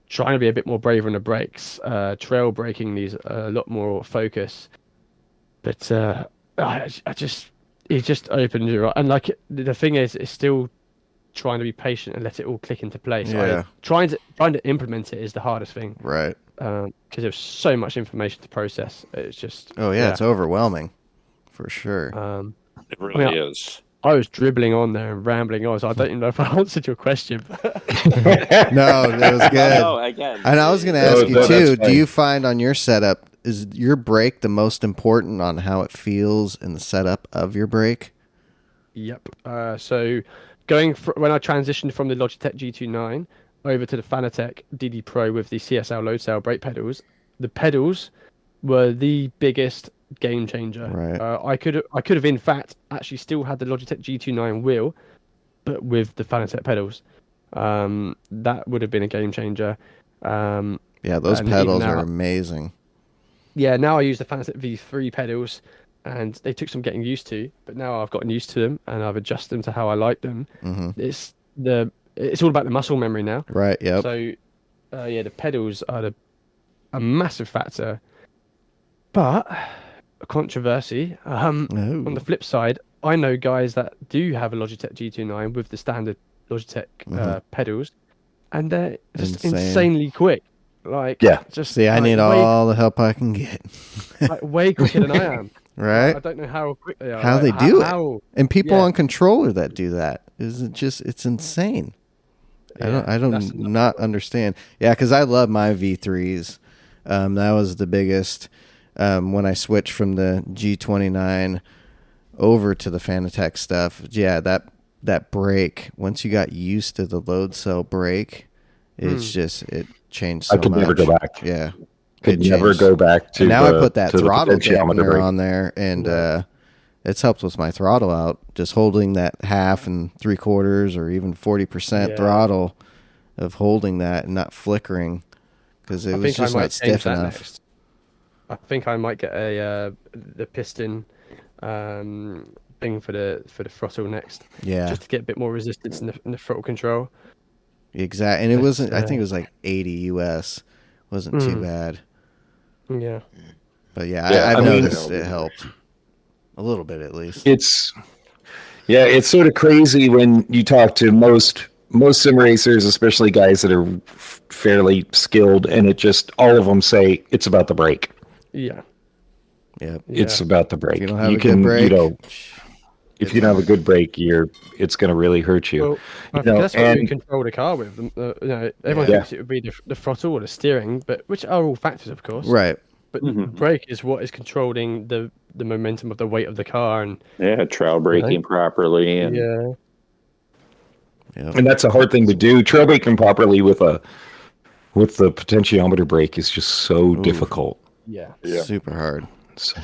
Trying to be a bit more brave on the brakes, trail braking needs a lot more focus. But it just opened your eye. And like the thing is, it's still trying to be patient and let it all click into place. Yeah. Trying to implement it is the hardest thing. Right. Because there's so much information to process. It's just It's overwhelming, for sure. It really is. I was dribbling on there and rambling on, so I don't even know if I answered your question. No, that was good. No, again. And I was going to ask you too, fine. do you find on your setup, is your brake the most important on how it feels in the setup of your brake? Yep. So when I transitioned from the Logitech G29 over to the Fanatec DD Pro with the CSL load cell brake pedals, the pedals were the biggest game changer. Right. I could have in fact actually still had the Logitech G29 wheel, but with the Fanatec pedals. That would have been a game changer. Yeah, those and pedals even are now- amazing. Yeah, now I use the Fanatec V3 pedals, and they took some getting used to, but now I've gotten used to them and I've adjusted them to how I like them. Hmm. It's all about the muscle memory now. Right, yep. So, the pedals are a massive factor. But a controversy. On the flip side, I know guys that do have a Logitech G29 with the standard Logitech pedals, and they're just insanely quick. Like, just See, I need all the help I can get. like, way quicker than I am. Right? I don't know how quick they are. How like, they do it. how- And people Yeah. on controller that do that. It's insane. Yeah, I don't not understand. Yeah, because I love my V3s. That was the biggest when I switched from the G29 over to the Fanatec stuff. Yeah, that brake, once you got used to the load cell brake, it's just it changed so much. I could never go back. Yeah. Could It never changed. go back to And now the, I put that to the throttle potentiometer dampener brake. on there, and it's helped with my throttle out. Just holding that 1/2 and 3/4 or even 40% throttle of holding that and not flickering, because it was just not stiff enough. Next. I think I might get the piston thing for the throttle next. Yeah, Just to get a bit more resistance in the throttle control. exactly. And it wasn't. I think it was like 80 US. Wasn't too bad. Yeah. But yeah, Yeah, I've I mean- noticed it helped a little bit at least. It's sort of crazy when you talk to most sim racers, especially guys that are fairly skilled, and it just all of them say it's about the brake. Yeah. Yep. It's about the brake. If you don't have a good brake, if you don't have a good brake, it's going to really hurt you. Well, I You think know, that's what we and- control the car with. Everyone thinks it would be the throttle or the steering, but which are all factors, of course. right. But the brake is what is controlling the momentum of the weight of the car, and Trail braking properly. And yeah. Yep. And that's a hard thing to do. Trail braking properly with the potentiometer brake is just so difficult. Yeah. Super hard. So,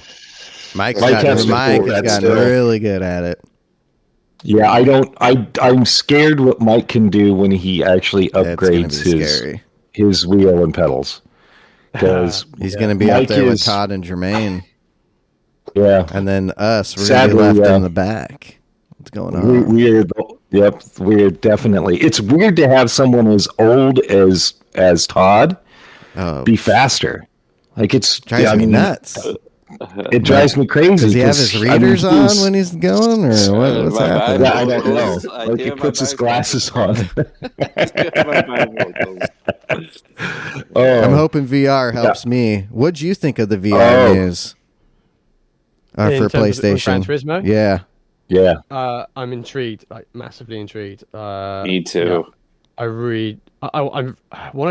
Mike's Mike gotten, has to Mike pull has that gotten still. really good at it. yeah, I'm scared what Mike can do when he actually It's gonna upgrades be scary. his wheel and pedals. Because He's going to be up Mike there with is- Todd and Jermaine, yeah, and then us. We're Sadly, going to be left yeah. in the back. What's going on? we're definitely. It's weird to have someone as old as Todd Oh, be faster. Like it's drives me nuts. It drives me crazy. Does he have his 'cause, readers on he's- when he's going, or what's my happening? Yeah, I don't know. I Like do he have puts my his glasses on. I'm hoping VR helps me. What'd you think of the VR news In for terms of Gran PlayStation? Turismo? Yeah, Yeah, I'm intrigued, like massively intrigued. Me too. I want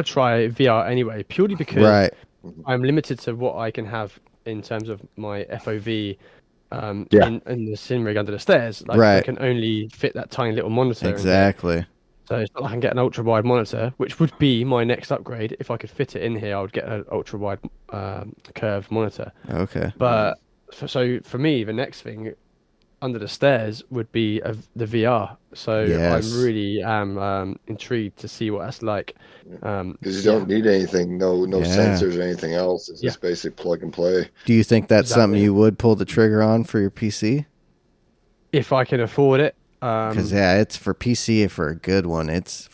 to try VR anyway, purely because right. I'm limited to what I can have in terms of my FOV in the sim rig under the stairs. Like, I Right. can only fit that tiny little monitor in there. Exactly. So it's not like I can get an ultra wide monitor, which would be my next upgrade. If I could fit it in here, I would get an ultra wide curved monitor. Okay. But so for me, the next thing under the stairs would be the VR. So Yes. I really am intrigued to see what that's like. Because you don't need anything, no Yeah. sensors or anything else. It's just basic plug and play. Do you think that's something Exactly. you would pull the trigger on for your PC? if I can afford it. Because it's for PC for a good one. It's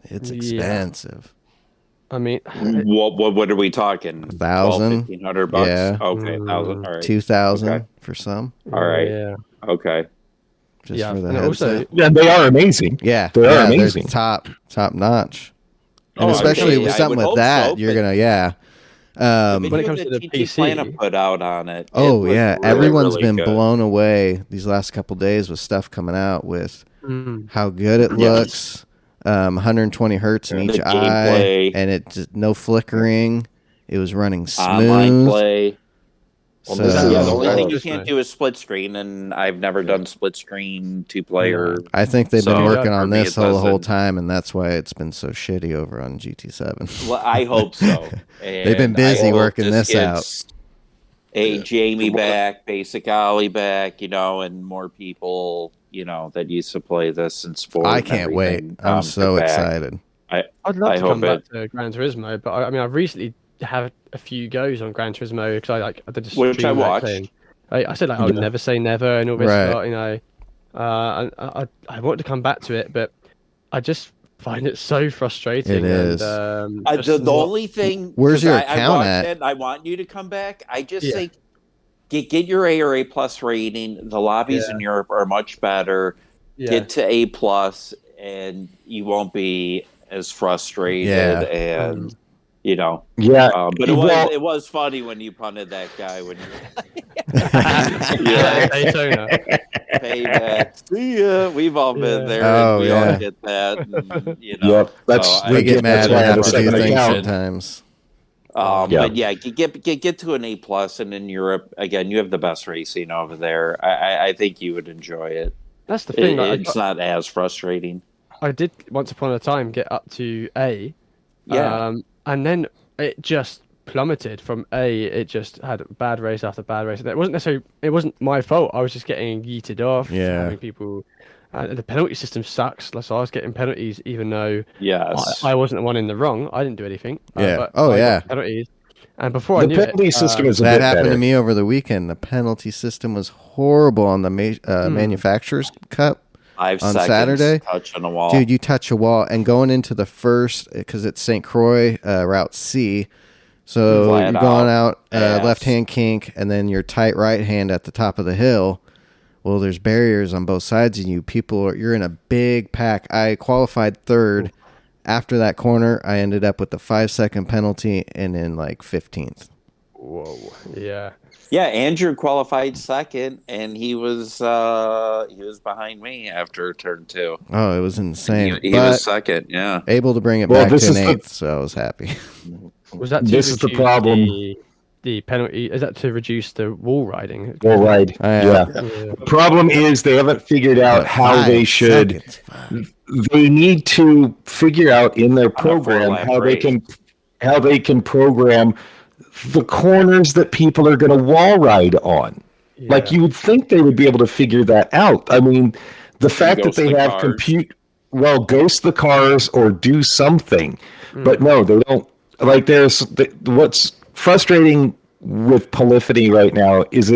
expensive. I mean, what are we talking? 1,000, $1,500? Yeah. Okay, 1,000. All right. 2,000 Okay. for some. All right. Yeah. Okay. Just for the and headset. Yeah, they are amazing. Yeah, they are they're amazing. top notch. And Oh, especially okay, with I something would with hope that, so, you're but- gonna When it comes to the PC, put out on it. Oh it was yeah, really, everyone's really been good. blown away these last couple days with stuff coming out with how good it looks. 120 hertz in The each eye, gameplay. and it just no flickering. It was running Online smooth. play. So, Yeah, the only thing you Just can't nice. do is split screen, and I've never done split screen 2-player. I think they've been So, working for on me, this it the whole doesn't. time, and that's why it's been so shitty over on GT7. Well, I hope so. They've been And busy I hope working this out. gets A Jamie back, Basic Ollie back, and more people, that used to play this in sport. I and can't wait. everything, I'm so back. excited. I'd love I to come hope back to Gran Turismo, but I mean, I've recently had a few goes on Gran Turismo because I did a stream Which I of that watched. playing. I said I would never say never and all this Right. lot, I want to come back to it, but I just find it so frustrating. It is. And, The only thing. Where's 'cause your I account watched at? it, I want you to come back. I just Yeah. think get your A or A plus rating. The lobbies in Europe are much better. Get to A plus, and you won't be as frustrated. Yeah. And Yeah, but it was funny when you punted that guy when you Daytona. payback. See ya. We've all been there. Oh, and we yeah. all get that. And, Yep, that's- so We I get mad that's and why I have have to a do second things account. sometimes. Yeah. But yeah, get to an A plus, and in Europe again, you have the best racing over there. I think you would enjoy it. That's the thing. It's not as frustrating. I did once upon a time get up to A, Yeah. and then it just plummeted from A. It just had bad race after bad race. It wasn't my fault. I was just getting yeeted off. Yeah. Having people. The penalty system sucks. So I was getting penalties even though Yes. I wasn't the one in the wrong. I didn't do anything. Yeah. But Oh, I got yeah. penalties. And before I the knew penalty it, system is a That bit happened better. to me over the weekend. The penalty system was horrible on the Manufacturers Cup. 5 on seconds Saturday. touching a wall. Dude, you touch a wall and going into the first, because it's St. Croix, Route C. So Flat you're going out Yes. left-hand kink, and then your tight right hand at the top of the hill. Well, there's barriers on both sides of you. You're in a big pack. I qualified third. After that corner, I ended up with the 5-second penalty and in like 15th. whoa, yeah. Yeah, Andrew qualified second, and he was behind me after turn 2. Oh, it was insane. He but was second. Yeah. able to bring it Well, back this to an is the- eighth, so I was happy. Was that to This is the reduce problem. The penalty is that to reduce the wall riding? Well, right. Yeah. The problem is they haven't figured out But how 5 they should. seconds, 5. They need to figure out in their On a program 4-lap how they can program the corners that people are going to wall ride on. Like you would think they would be able to figure that out. I mean, the fact that Ghost they the have cars. ghost the cars or do something, but no, they don't. Like what's frustrating with Polyphony right now is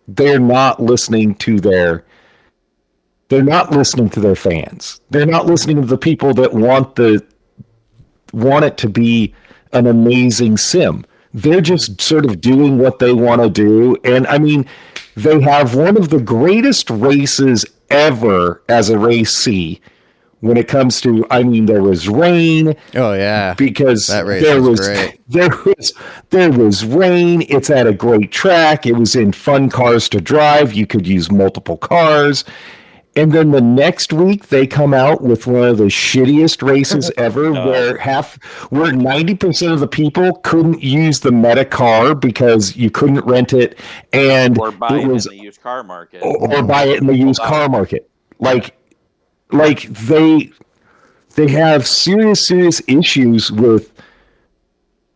they're not listening to their fans. They're not listening to the people that want it to be an amazing sim. They're just sort of doing what they want to do. And I mean, they have one of the greatest races ever as a race C when it comes to, I mean, there was rain. Oh, yeah. Because That race there was was great. there was rain. It's at a great track. It was in fun cars to drive. You could use multiple cars. And then the next week they come out with one of the shittiest races ever, where 90% of the people couldn't use the meta car because you couldn't rent it, and Or buy it in was the used car market. or buy it in the used car market. Like they have serious issues with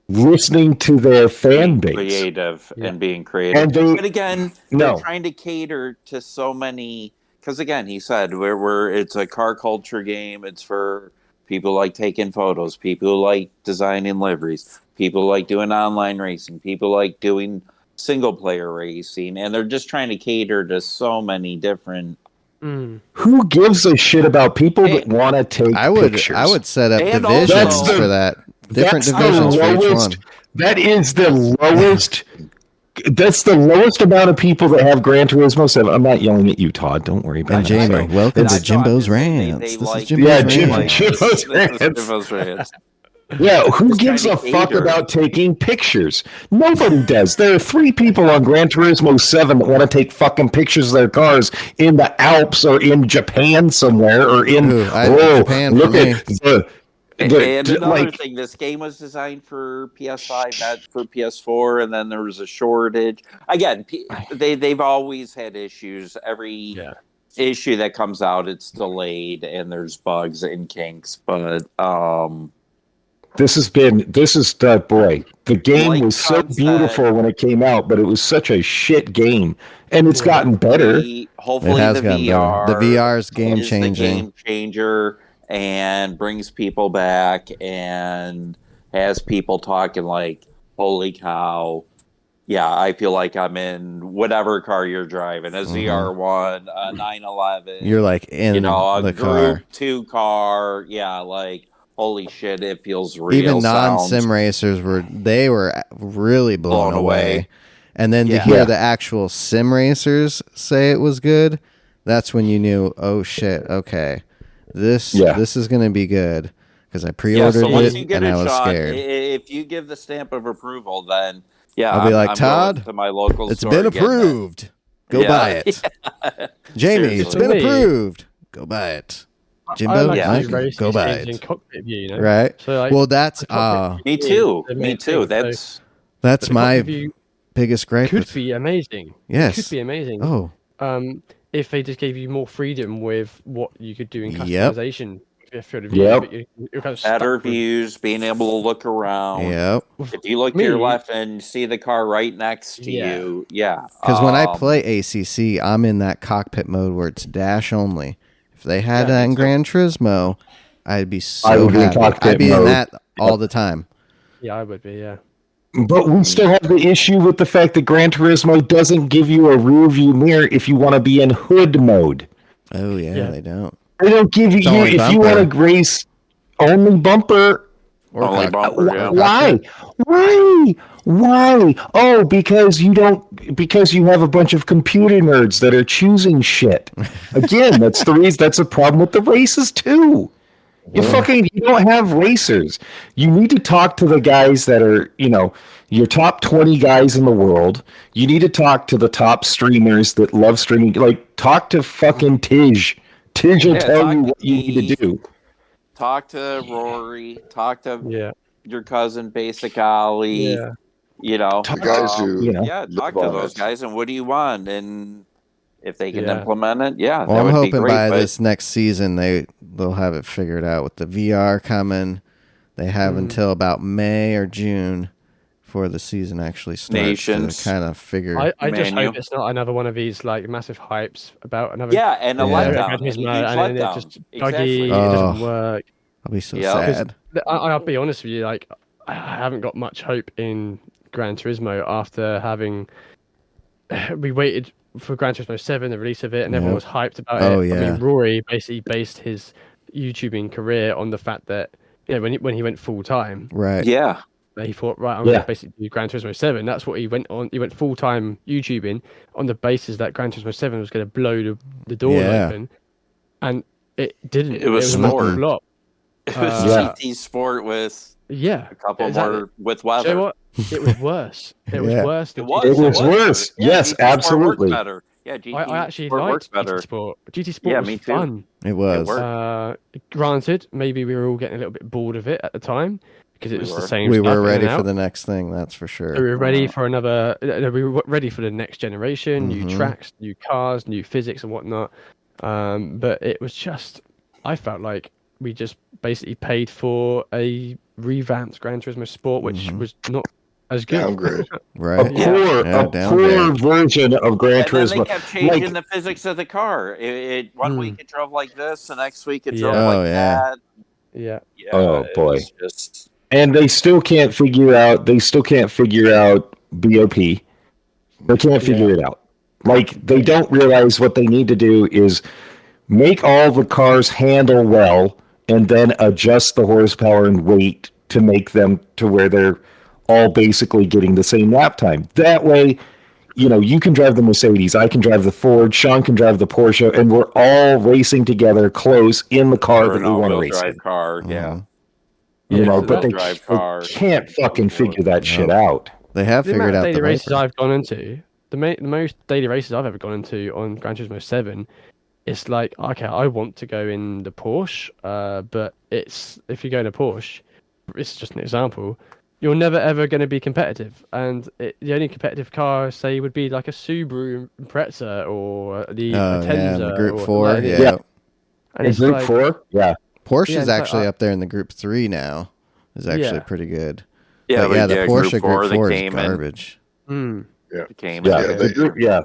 listening to their fan base. Creative and being creative. And but again, they're trying to cater to so many. Because again, he said it's a car culture game. It's for people like taking photos, people like designing liveries, people like doing online racing, people like doing single player racing, and they're just trying to cater to so many different. Who gives a shit about people that want to take pictures? I would set up And divisions also- for that. Different divisions for each one. That is the lowest. That's the lowest amount of people that have Gran Turismo 7. I'm not yelling at you, Todd. Don't worry about And it. Jamie, Sorry. welcome to I'm Jimbo's just saying Rants. they This is like- Jimbo's Yeah, Rants. Jimbo's Rants. Yeah, who Just gives trying a to fuck cater. about taking pictures? Nobody does. There are 3 people on Gran Turismo 7 that want to take fucking pictures of their cars in the Alps or in Japan somewhere or in Japan look for me. at the And another like thing, this game was designed for PS5, not for PS4, and then there was a shortage. Again, they've always had issues. Every issue that comes out, it's delayed, and there's bugs and kinks. But this is the boy. The game Like was so Todd beautiful said- when it came out, but it was such a shit game, and it's gotten better. Hopefully, It has the gotten VR. better. The VR is game is the changing. game changer and brings people back and has people talking like, "Holy cow!" Yeah, I feel like I'm in whatever car you're driving, a ZR1, a 911. You're like in a the Group car. 2 car. Yeah, like holy shit, it feels real. Even Sounds- non-sim racers were really blown away. And then to hear the actual sim racers say it was good, that's when you knew, oh shit, okay, this is going to be good, because I pre-ordered so once it you get and a I was shot, scared. If you give the stamp of approval, then I'll be like, I'm Todd, going to my local it's store been and getting it. approved. Go buy it. Jamie, it's Seriously. been For me- approved. Go buy it. Jimbo, I like Mike, go buy in it. cockpit view, you know? Right. So, like, Well, that's the cockpit Me view too. is the Me main too. thing. That's that's the my cockpit view biggest gripe. could with- be amazing. Yes. It could be amazing. Oh, If they just gave you more freedom with what you could do in Yep. customization. Field of view, Yep. but you're kind of stuck better with- views, being able to look around. yep. If you look to Me- your left and see the car right next to Yeah. you, Because when I play ACC, I'm in that cockpit mode where it's dash only. If they had that in Gran Turismo, I'd be so I would be in happy. cockpit I'd be in mode. that all the time. Yeah, I would be. Yeah. But we still have the issue with the fact that Gran Turismo doesn't give you a rear view mirror if you want to be in hood mode. Oh yeah, Yeah. they don't. They don't give you, only if you bumper. want to race only bumper. only bumper. Yeah. Why? Oh, because you have a bunch of computer nerds that are choosing shit. Again, that's the reason. That's a problem with the races too. You don't have racers. You need to talk to the guys that are, your top 20 guys in the world. You need to talk to the top streamers that love streaming. Like, talk to fucking Tej. Tej will tell talk you to what you need to do. Talk to Rory. Talk to Yeah. your cousin, Basic Ali. Yeah. The guys who talk to those guys. And what do you want? And if they can Yeah. implement it, Well, that I'm would be hoping great. by but this next season they'll have it figured out with the VR coming. They have until about May or June before the season actually starts Nations. to kind of figure. I just Menu. hope it's not another one of these like massive hypes about another. and a Yeah. letdown. Gran And a huge Turismo, and then letdown. it's just buggy. Exactly. It doesn't work. I'll be so Yeah. sad. I'll be honest with you. Like, I haven't got much hope in Gran Turismo after having we waited for Gran Turismo 7, the release of it, and everyone was hyped about Oh, it. I yeah. mean, Rory basically based his YouTubing career on the fact that when he went full time, Right. Yeah. he thought, right, I'm going to basically do Gran Turismo 7. That's what he went on. He went full time YouTubing on the basis that Gran Turismo 7 was going to blow the door open, and it didn't. It was a massive sport. flop. It was Yeah. GT Sport with Yeah, a couple exactly. more with Do you weather. know what? It was worse. It was Yeah. worse. It Than was. It GT was Sport. worse. Yeah, Yes, GT Sport worked absolutely. better. Yeah, GT I actually Sport liked works better. GT Sport. GT Sport Yeah, was me too. fun. It was. worked. Granted, maybe we were all getting a little bit bored of it at the time because it We was the were. same. We stuff were in ready and for out. the next thing, that's for So we sure. were ready for another. We were ready for the next generation, new Mhm. tracks, new cars, new physics, and whatnot. But it was just, I felt like we just basically paid for a revamped Gran Turismo Sport, which was not as good. Downgrade. Right. A poor downgrade. version of Gran And then they Turismo. kept changing Like- the physics of the car. One week it drove like this, the next week it drove Yeah. Oh, like yeah. that. Yeah. Yeah, Oh, it boy. was just And they still can't figure out BOP. They can't figure it out. Like, they don't realize what they need to do is make all the cars handle well and then adjust the horsepower and weight to make them to where they're all basically getting the same lap time. That way, you know, you can drive the Mercedes, I can drive the Ford, Sean can drive the Porsche, and we're all racing together close in the car that we want to race in. Car, yeah. You know, but they can't fucking figure that shit out. They have figured out daily the races Viper. I've gone into. The most daily races I've ever gone into on Gran Turismo 7, it's like, okay, I want to go in the Porsche, but it's if you go in a Porsche, it's just an example, you're never ever going to be competitive. And the only competitive car, say, would be like a Subaru Impreza or the Potenza. the Group or 4, like, yeah. And it's Group like, 4? Yeah. Porsche Yeah, is it's like, actually up there in the Group 3 now. Is actually Yeah. pretty good. Yeah, But yeah, the Porsche Group 4 Group 4 is came garbage. came Yeah, in. they- the yeah.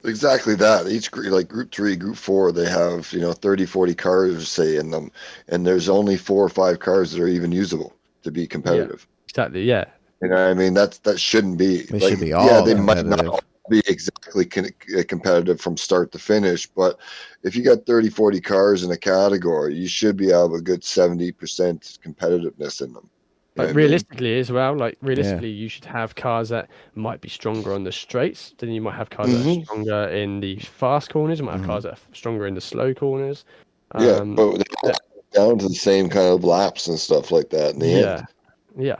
Exactly that. Each like Group 3, Group 4, they have 30, 40 cars say in them, and there's only 4 or 5 cars that are even usable to be competitive. Exactly, yeah. You know what I mean? That shouldn't be. They like, should be all they might not competitive. all be exactly competitive from start to finish, but if you got 30, 40 cars in a category, you should be able a good 70% competitiveness in them. You know Like what I mean? realistically as well, you should have cars that might be stronger on the straights. Then you might have cars that are stronger in the fast corners. You might have cars that are stronger in the slow corners. But they all down to the same kind of laps and stuff like that in the end. Yeah.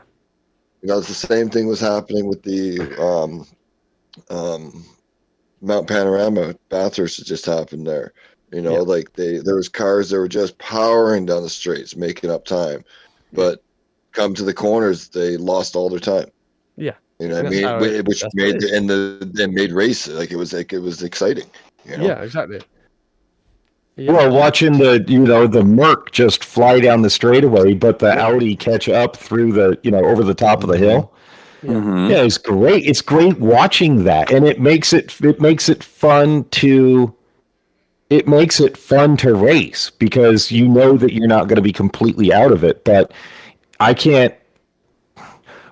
It's the same thing was happening with the Mount Panorama Bathurst that just happened there. Like there was cars that were just powering down the straights, making up time, but come to the corners, they lost all their time. Yeah. You know what I mean? Which made made race like it was exciting. Yeah, exactly. Yeah. Well, watching the Merc just fly down the straightaway, but the Audi catch up through the over the top of the hill. Yeah, it's great. It's great watching that, and it makes it fun to race because you know that you're not going to be completely out of it. But I can't.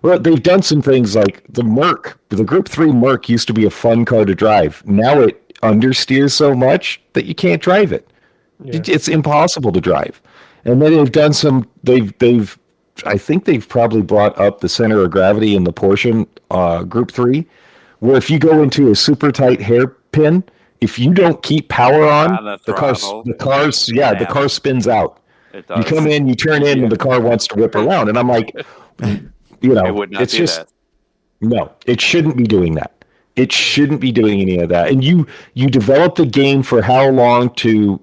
Well, they've done some things like the Merc. The Group 3 Merc used to be a fun car to drive. Now it understeers so much that you can't drive it. Yeah. It's impossible to drive. And then they've done some. I think they've probably brought up the center of gravity in the Porsche Group 3, where if you go into a super tight hairpin, if you don't keep power on the car spins out. You come in, you turn in, and the car wants to whip around. And I'm like, it would not it's do just that. No, it shouldn't be doing that. It shouldn't be doing any of that. And you develop the game for how long to,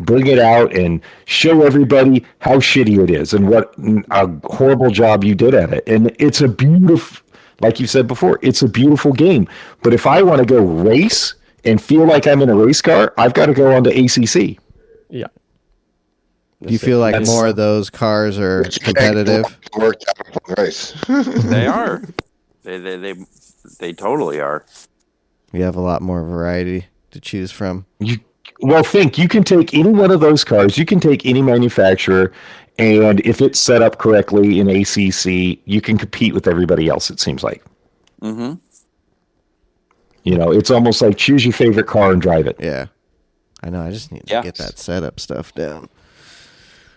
bring it out and show everybody how shitty it is and what a horrible job you did at it. And it's a beautiful, like you said before, it's a beautiful game. But if I want to go race and feel like I'm in a race car, I've got to go onto ACC. Yeah. Do you feel like more of those cars are competitive? Race. They are. They totally are. You have a lot more variety to choose from. You can take any one of those cars, you can take any manufacturer, and if it's set up correctly in ACC, you can compete with everybody else, it seems like. Mm-hmm. It's almost like choose your favorite car and drive it. Yeah. I know, I just need to get that setup stuff down.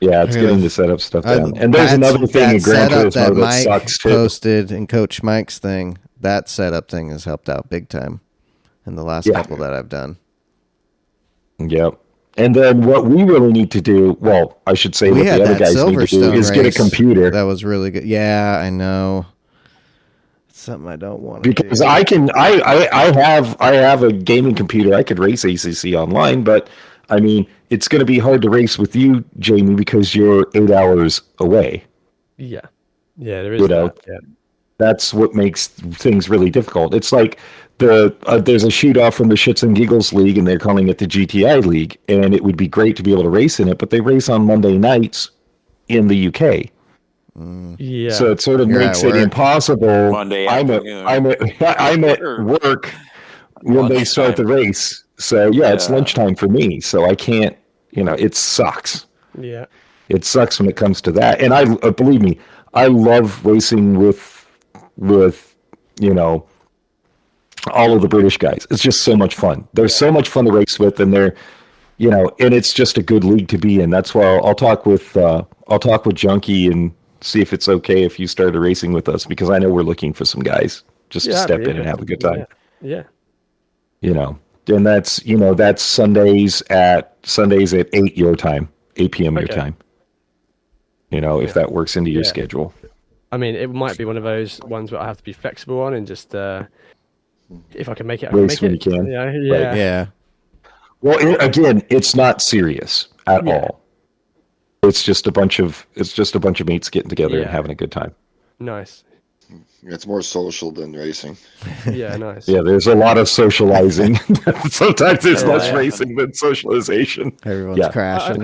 Yeah, it's getting the setup stuff down. And there's another thing in Gran Turismo that sucks too. Posted in Coach Mike's thing, that setup thing has helped out big time in the last couple that I've done. Yep. And then what we really need to do, well, I should say what the other guys need to do is get a computer. That was really good. Yeah, I know. It's something I don't want to do. Because I have a gaming computer. I could race ACC online, but I mean, it's going to be hard to race with you, Jamie, because you're 8 hours away. Yeah. Yeah, there is that. Yeah. That's what makes things really difficult. It's like there's a shoot-off from the Shits and Giggles League, and they're calling it the GTI League, and it would be great to be able to race in it, but they race on Monday nights in the UK. Yeah. So it sort of makes it impossible. Monday afternoon. I'm at work when they start the race. So it's lunchtime for me. So I can't, it sucks. Yeah. It sucks when it comes to that. And I believe me, I love racing with all of the British guys. It's just so much fun. They're so much fun to race with, and they're, and it's just a good league to be in. That's why I'll talk with Junkie and see if it's okay if you started racing with us, because I know we're looking for some guys just to step in and have a good time. Yeah. And that's Sundays at 8 your time, 8 p.m. your time. If that works into your schedule. I mean, it might be one of those ones where I have to be flexible on and just if I can make it, I race can when make you it. can. Yeah. Right. Yeah. Well, it's not serious at all. It's just a bunch of mates getting together and having a good time. Nice. It's more social than racing. Yeah, nice. Yeah, there's a lot of socializing. Sometimes there's less racing than socialization. Everyone's crashing.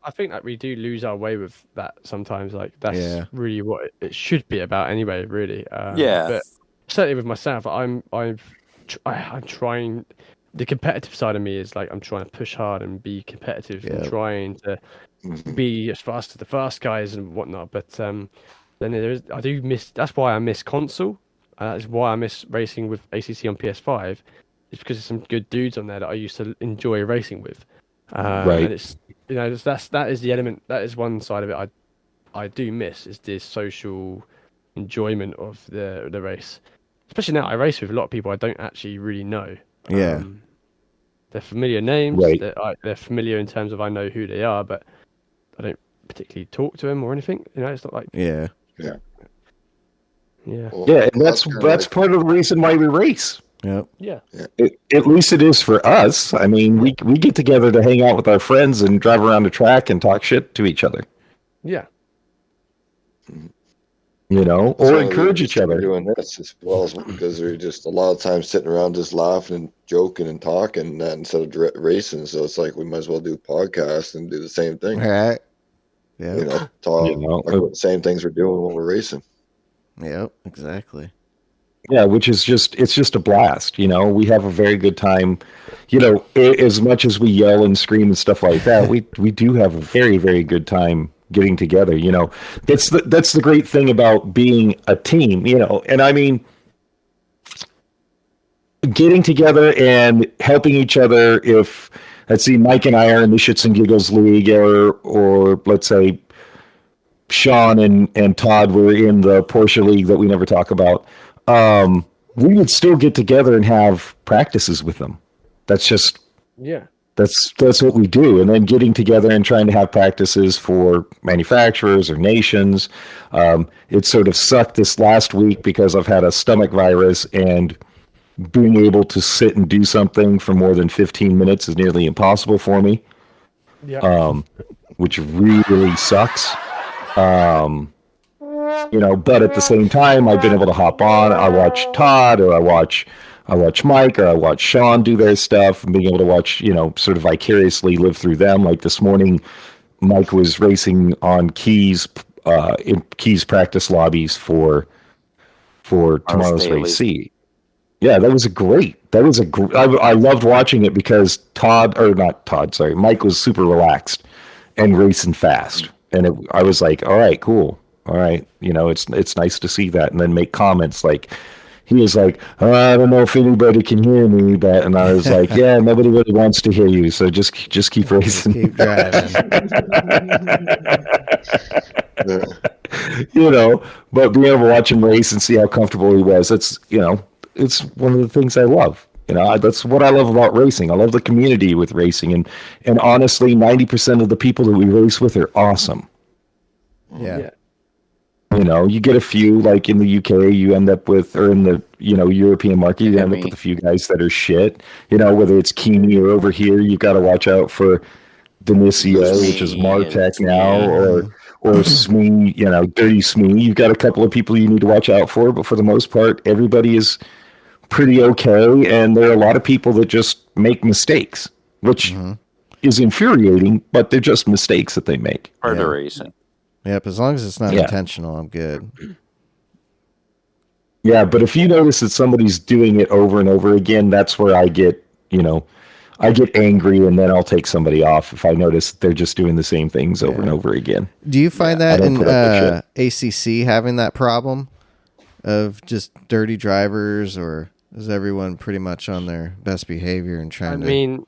I think that we do lose our way with that sometimes. Like that's really what it should be about anyway. Really. But certainly with myself, I'm trying. The competitive side of me is like I'm trying to push hard and be competitive and trying to be as fast as the fast guys and whatnot. But then I do miss. That's why I miss console. That is why I miss racing with ACC on PS5. It's because there's some good dudes on there that I used to enjoy racing with. Right. And it's that is the element. That is one side of it I do miss, is the social enjoyment of the race. Especially now, I race with a lot of people I don't actually really know. Yeah. They're familiar names. Right. They're familiar in terms of I know who they are, but I don't particularly talk to them or anything. It's not like Yeah. Yeah. Yeah. Well, Yeah, and that's part of the reason why we race. Yep. Yeah. At least it is for us. I mean, we get together to hang out with our friends and drive around the track and talk shit to each other. Yeah. Or encourage each other. Doing this as well, because they're just a lot of times sitting around just laughing and joking and talking instead of racing. So it's like we might as well do podcasts and do the same thing. All right. Yeah. Talk about the same things we're doing when we're racing. Yep. Exactly. Yeah, it's just a blast. We have a very good time. As much as we yell and scream and stuff like that, we do have a very, very good time getting together. That's the great thing about being a team. And I mean, getting together and helping each other. If let's see, Mike and I are in the Shits and Giggles League, or let's say Sean and Todd were in the Porsche League that we never talk about. We would still get together and have practices with them. That's just that's what we do. And then getting together and trying to have practices for manufacturers or nations. It sort of sucked this last week because I've had a stomach virus, and being able to sit and do something for more than 15 minutes is nearly impossible for me. Which really sucks. But at the same time, I've been able to hop on. I watch Todd, or I watch Mike, or I watch Sean do their stuff, and being able to watch, sort of vicariously live through them. Like this morning, Mike was racing on Keys, in Keys practice lobbies for tomorrow's race C. Yeah, that was great. I loved watching it because Mike was super relaxed and racing fast. And I was like, all right, cool. All right. It's nice to see that. And then make comments like, he was like, I don't know if anybody can hear me, and I was like, yeah, nobody really wants to hear you. So just keep racing. Just keep driving. But being able to watch him race and see how comfortable he was, it's one of the things I love. That's what I love about racing. I love the community with racing, and honestly, 90% of the people that we race with are awesome. Yeah. You get a few, like in the UK, you end up with, or in the European market, you end up with a few guys that are shit. Whether it's Kimi or over here, you've got to watch out for Denisio, which is Martech now, or Smee, Dirty Smee. You've got a couple of people you need to watch out for, but for the most part, everybody is pretty okay, and there are a lot of people that just make mistakes, which is infuriating, but they're just mistakes that they make. Part of racing. Yep, as long as it's not intentional, I'm good. Yeah, but if you notice that somebody's doing it over and over again, that's where I get angry, and then I'll take somebody off if I notice that they're just doing the same things over and over again. Do you find that in ACC having that problem of just dirty drivers, or Is everyone pretty much on their best behavior and trying to? I mean,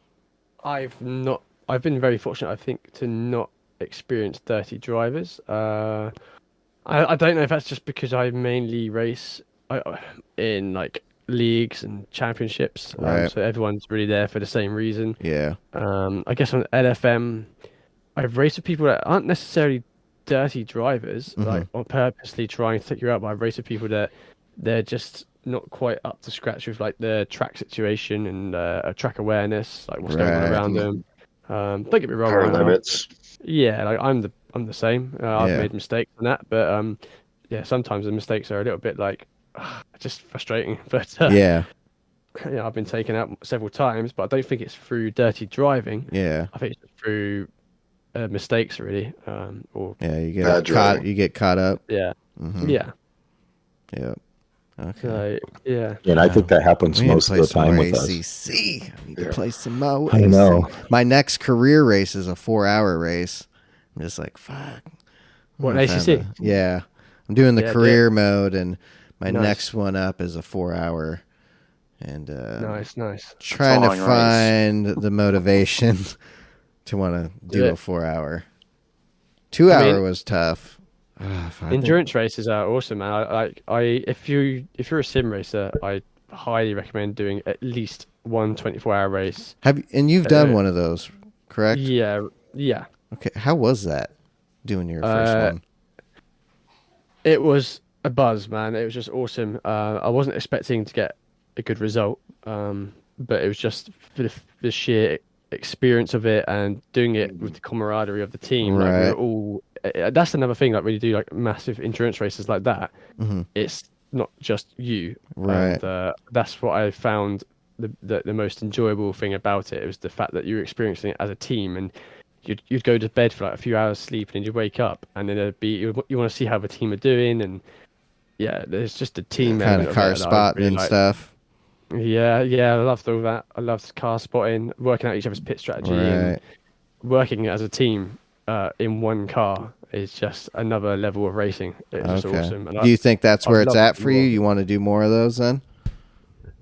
I've been very fortunate, I think, to not experience dirty drivers. I don't know if that's just because I mainly race in like leagues and championships, Right. so everyone's really there for the same reason. Yeah. I guess on LFM, I've raced with people that aren't necessarily dirty drivers, like or purposely trying to take you out, but I've raced with people that they're just not quite up to scratch with like the track situation and track awareness, like what's going on around them. Don't get me wrong. Power limits. Yeah, like I'm the same. I've Yeah. made mistakes on that, but yeah, sometimes the mistakes are a little bit like just frustrating. But Yeah. yeah, I've been taken out several times, but I don't think it's through dirty driving. Yeah. I think it's through mistakes, really. Or Yeah. You Bad get caught. driving. You get caught up. yeah, Mm-hmm. yeah. Yeah. Okay. So yeah, And I think that happens We need to most of play the some time more with us. ACC. I need to Yeah. play some more. I know. ACC. My next career race is a 4-hour race. I'm just like, fuck. What, I'm trying ACC? to- Yeah. I'm doing the Yeah, career mode, and my Nice. next one up is a 4-hour. And nice. trying to Long race. find the motivation to want to do Yeah. a 4-hour. 2-hour mean, was tough. If I think- Endurance races are awesome, man. If you're a sim racer, I highly recommend doing at least one 24-hour race. and you've done one of those, correct? Yeah. Okay. How was that doing your first one? It was a buzz, man. It was just awesome. I wasn't expecting to get a good result, but it was just for the sheer experience of it and doing it with the camaraderie of the team. Like we Right. were all. That's another thing. Like when you do like massive endurance races like that, it's not just you. Right. And, that's what I found the most enjoyable thing about it. It was the fact that you were experiencing it as a team, and you'd go to bed for like a few hours sleep, and you'd wake up, and then you want to see how the team are doing, and yeah, there's just a team Kind element of of car it that I spotting really and liked. stuff. Yeah, I loved all that. I loved car spotting, working out each other's pit strategy, and Right. working as a team in one car is just another level of racing. It's just Okay. awesome. And Do you think that's I'd where it's love at to for do you? more. You want to do more of those then?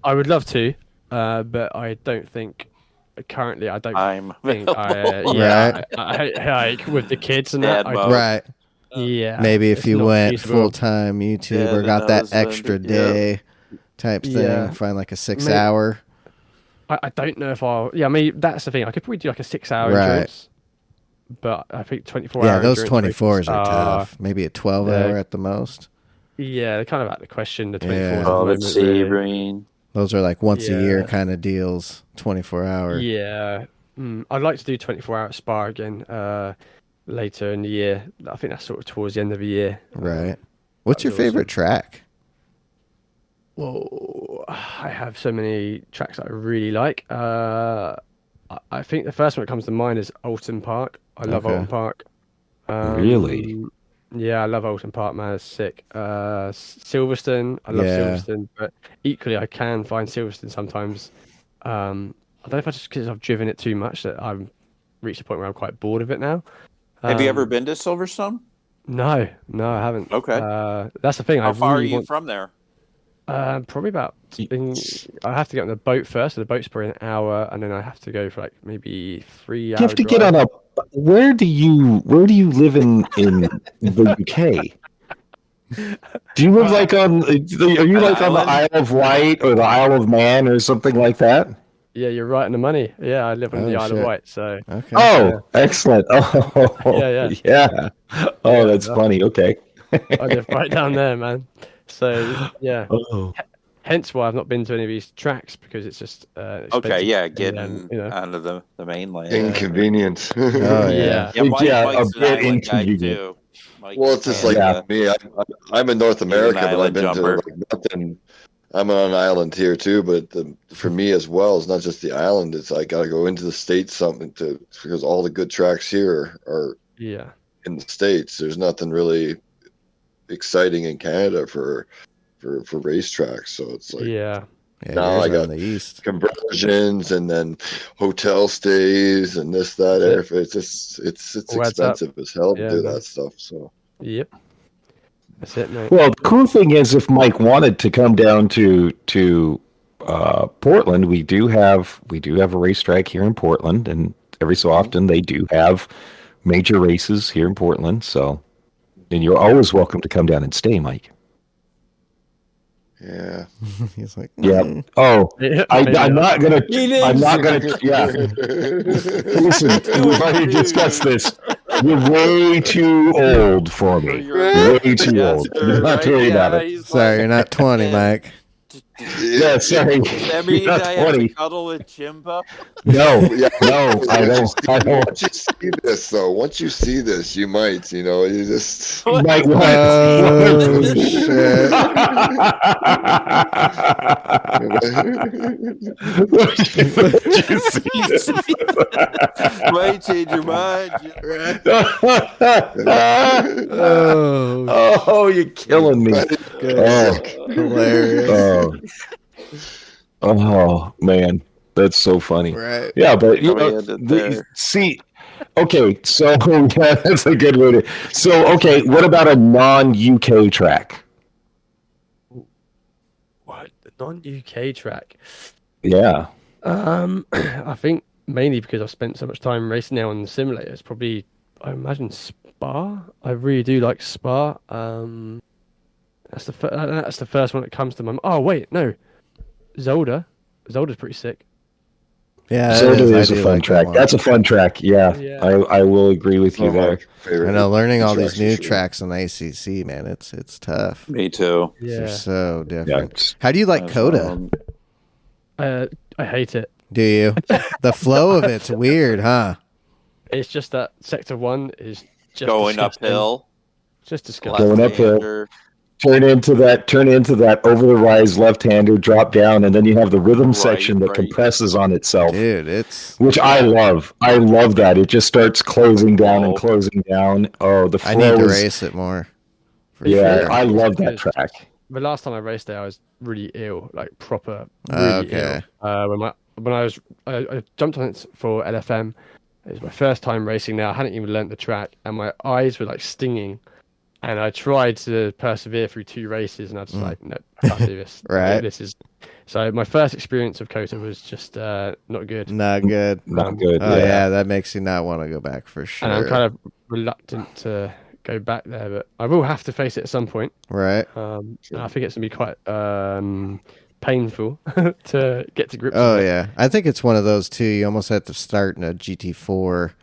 I would love to, but I don't think currently. I don't I'm think Right. I like with the kids and that. Dad I, mode. Right. yeah, Maybe if it's you not went feasible. full-time YouTube Yeah, or the got that husband, extra yeah. day type thing, Yeah. find like a 6-hour. I don't know if I'll. Yeah, I mean that's the thing. I could probably do like a 6-hour Right. endurance, but I think 24-hour. Yeah, those endurance 24s races are tough. Maybe a 12-hour yeah. at the most. Yeah, they're kind of out of the question. The 24s. Yeah. at the Oh, moment, let's really. see, Breen. Those are like once a year Yeah. kind of deals, 24-hour. Yeah, I'd like to do 24-hour at Spa again later in the year. I think that's sort of towards the end of the year. Right. What's that your was awesome. favorite track? Whoa, I have so many tracks that I really like. I think the first one that comes to mind is Alton Park. I love Okay. Alton Park. Really? Yeah, I love Alton Park, man. It's sick. Silverstone, I love Yeah. Silverstone, but equally I can find Silverstone sometimes. I don't know if I just because I've driven it too much that I've reached a point where I'm quite bored of it now. Have you ever Um, been to Silverstone? No, I haven't. Okay. That's the thing. How I far really are you want. from there? Probably about. I have to get on the boat first. So the boat's probably an hour, and then I have to go for like maybe 3 hours. You have to get on a. Where do you live in the UK? Do you live like on? Are you like on the Isle of Wight or the Isle of Man or something like that? Yeah, you're right on the money. Yeah, I live on Oh, the Isle shit. of Wight, so Okay. Oh, excellent! Oh, Yeah. yeah. Oh, Yeah, that's funny. Okay. I live right down there, man. So yeah, Oh. hence why I've not been to any of these tracks because it's just Okay, expensive yeah, and, getting you know. onto the mainland. Inconvenient. Oh, yeah. Yeah. Yeah, Mike, Yeah, Mike's a an bit island guy inconvenient. too. Mike Well, it's just is, like Yeah. me. I'm in North America, but I've island been jumper. to like nothing. I'm on an island here too, but for me as well, it's not just the island. It's I got to go into the states because all the good tracks here are Yeah, in the states. There's nothing really exciting in Canada for racetracks, so it's like yeah, Yeah, No, yours I are got- in the east. conversions and then hotel stays and this that That's air. It's just it's All adds up. expensive as hell to Yeah, do man. that stuff. So yep. That's it, mate. Well, the cool thing is, if Mike wanted to come down to Portland, we do have a racetrack here in Portland, and every so often they do have major races here in Portland. So, and you're always welcome to come down and stay, Mike. Yeah. He's like, Yeah. Oh, I'm not gonna. I'm not gonna. Yeah. Listen, we've already discussed this. You're way too old for me. You're way too old. You're not worried about it. Sorry, you're not 20, Mike. Yeah, sorry. Does that mean I have to cuddle with Jimbo? No, no, I don't. Once you see this, though, once you see this, you might, you just. You might want. Oh, shit. Might change your mind. Oh, you're killing me. Hilarious. Oh, man, that's so funny. Right. Yeah, but see, okay, so yeah, that's a good way to. So, okay, what about a non-UK track? What, the non-UK track? Yeah. I think mainly because I've spent so much time racing now on the simulator. It's probably, I imagine, Spa. I really do like Spa. That's the first one that comes to my mind. Oh wait, no, Zolder. Zolder's pretty sick. Yeah, Zolder is a fun track. That's a fun track. Yeah. I will agree with you there. I know, learning all these new tracks on ACC, man, it's tough. Me too. They're Yeah. so different. Yeah. How do you like Coda? I hate it. Do you? The flow of it's weird, huh? It's just that Sector 1 is just Going disgusting. uphill. Just disgusting. Going uphill. Turn into that over the rise left-hander, drop down, and then you have the rhythm section that compresses on itself. Dude, it's which I love. I love that. It just starts closing down and closing down. Oh, the flow I need to race it more. Yeah, sure. I love that track. The last time I raced there, I was really ill, like proper really ill. When I jumped on it for LFM. It was my first time racing there. I hadn't even learnt the track, and my eyes were like stinging. And I tried to persevere through 2 races, and I was like, no, I can't do this. Right. This is so. My first experience of Kota was just not good. Not good. Not good. Oh yeah, that makes you not want to go back for sure. And I'm kind of reluctant to go back there, but I will have to face it at some point. Right. And I think it's gonna be quite painful to get to grips. Oh with. yeah, I think it's one of those too. You almost have to start in a GT4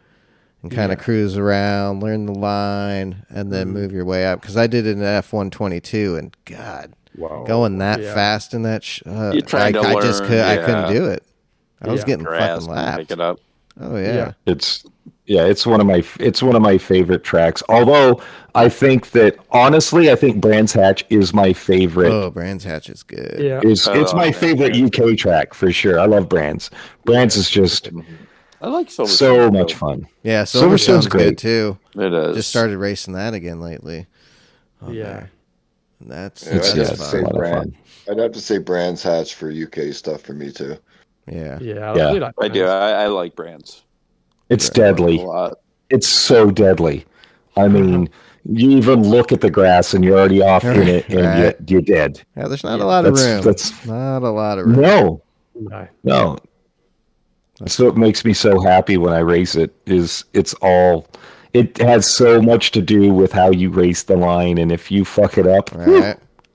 and kind of cruise around, learn the line, and then move your way up. Because I did it in F122, and God, going that fast in that, I couldn't do it. I was getting fucking lapped. Pick it up. Oh yeah. It's one of my favorite tracks. Although I think that honestly, I think Brands Hatch is my favorite. Oh, Brands Hatch is good. Yeah, it's my favorite UK track for sure. I love Brands. Brands is just. I like Silverstone. So much fun. Yeah, Silverstone's good too. It is. Just started racing that again lately. Yeah. That's I'd have a lot of fun. I'd have to say Brands Hatch for UK stuff for me too. Yeah. I do. I like Brands. It's deadly. A lot. It's so deadly. I mean, you even look at the grass and you're already off in it, and you're dead. Yeah, there's not a lot of room. That's not a lot of room. No. So it makes me so happy when I race it. It has so much to do with how you race the line, and if you fuck it up,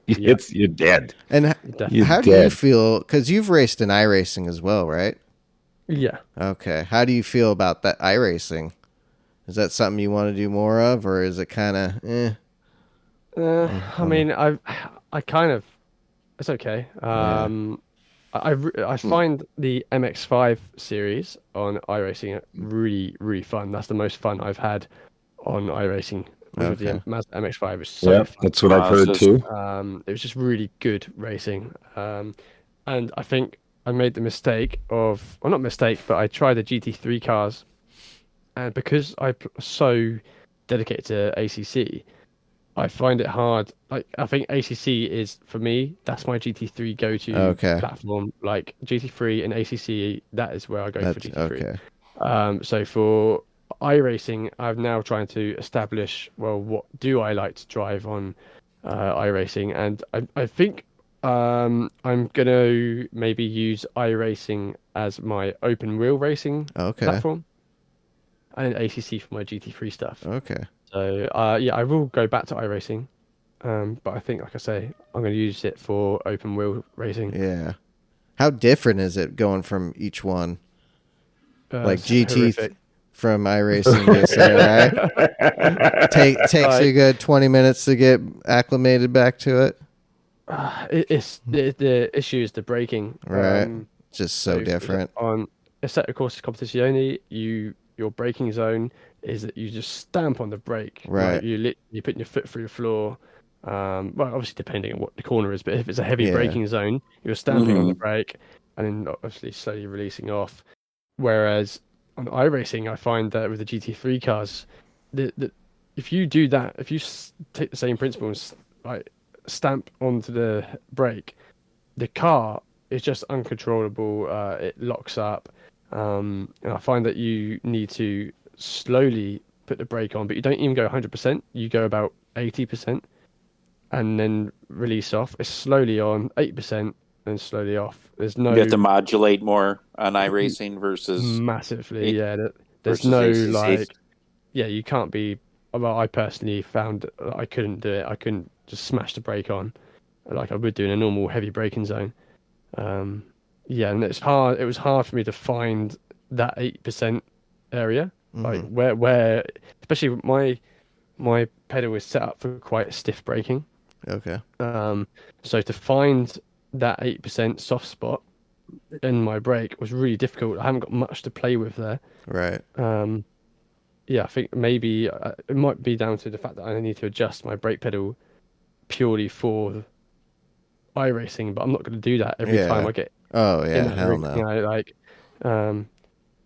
you're dead. And how do you feel? Because you've raced in iRacing as well, right? Yeah. Okay. How do you feel about that iRacing? Is that something you want to do more of, or is it kind of I mean, I kind of, it's okay. I find the MX-5 series on iRacing really, really fun. That's the most fun I've had on iRacing. With the Mazda MX-5 was so fun. That's what I've heard too. It was just really good racing. And I think I made the mistake of, well, not mistake, but I tried the GT3 cars. And because I'm so dedicated to ACC, I find it hard. Like, I think ACC is, for me, that's my GT3 go-to platform. Like GT3 and ACC, that is where I go for GT3. Okay. So for iRacing, I'm now trying to establish, well, what do I like to drive on iRacing? And I think I'm gonna maybe use iRacing as my open wheel racing Okay. platform, and ACC for my GT3 stuff. Okay. So yeah, I will go back to iRacing, but I think, like I say, I'm going to use it for open wheel racing. Yeah. How different is it going from each one? Like It's GT horrific. from iRacing to say, right? Takes Like, a good 20 minutes to get acclimated back to it. the issue is the braking. Right. Just so so different. on a set of courses competizione, your braking zone is that you just stamp on the brake. Right. Like you're putting your foot through the floor. Well, obviously depending on what the corner is, but if it's a heavy Yeah. braking zone, you're stamping on the brake and then obviously slowly releasing off. Whereas on iRacing, I find that with the GT3 cars, if you do that, if you take the same principle and like stamp onto the brake, the car is just uncontrollable. It locks up, and I find that you need to slowly put the brake on, but you don't even go 100%. You go about 80%, and then release off. It's slowly on 8%, then slowly off. There's no You have to modulate more on iRacing versus massively. Yeah, there's versus no ACC. like. Yeah, you can't be. Well, I personally found that I couldn't do it. I couldn't just smash the brake on like I would do in a normal heavy braking zone. Yeah, and it's hard. It was hard for me to find that 8% area, like where, especially my pedal is set up for quite stiff braking. Okay. So to find that 8% soft spot in my brake was really difficult. I haven't got much to play with there. Right. Yeah, I think maybe it might be down to the fact that I need to adjust my brake pedal purely for iRacing, but I'm not going to do that every time I get. Oh yeah, in that hell rig, no. You know, like,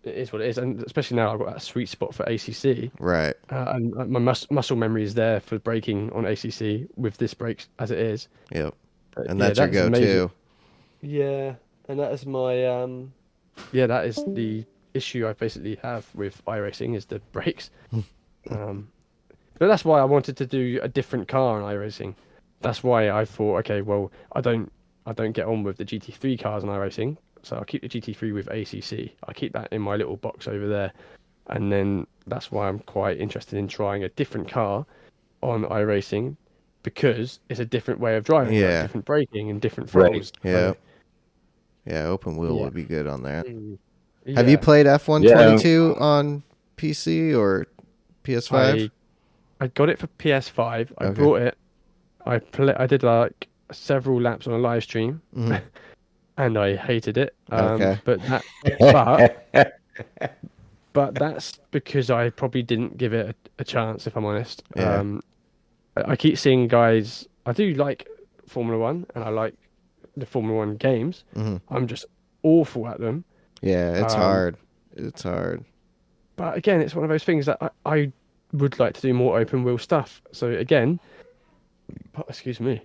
it is what it is, and especially now I've got that sweet spot for ACC. Right. And my muscle memory is there for braking on ACC with this brake as it is. Yep. But And yeah, that's your that is amazing. go-to. Yeah, and that is my yeah, that is the issue I basically have with iRacing is the brakes. But that's why I wanted to do a different car on iRacing. That's why I thought, okay, well, I don't get on with the GT3 cars on iRacing, so I'll keep the GT3 with ACC. I keep that in my little box over there, and then that's why I'm quite interested in trying a different car on iRacing, because it's a different way of driving, like different braking and different throttles. Yeah. Yeah, open wheel would be good on that. Yeah. Have you played F122 on PC or PS5? I got it for PS5. I brought it. I did like several laps on a live stream, and I hated it. But that's because I probably didn't give it a chance, if I'm honest. Yeah. I keep seeing guys. I do like Formula One, and I like the Formula One games. I'm just awful at them. Yeah, it's hard. It's hard. But again, it's one of those things that I would like to do more open wheel stuff. So again, excuse me,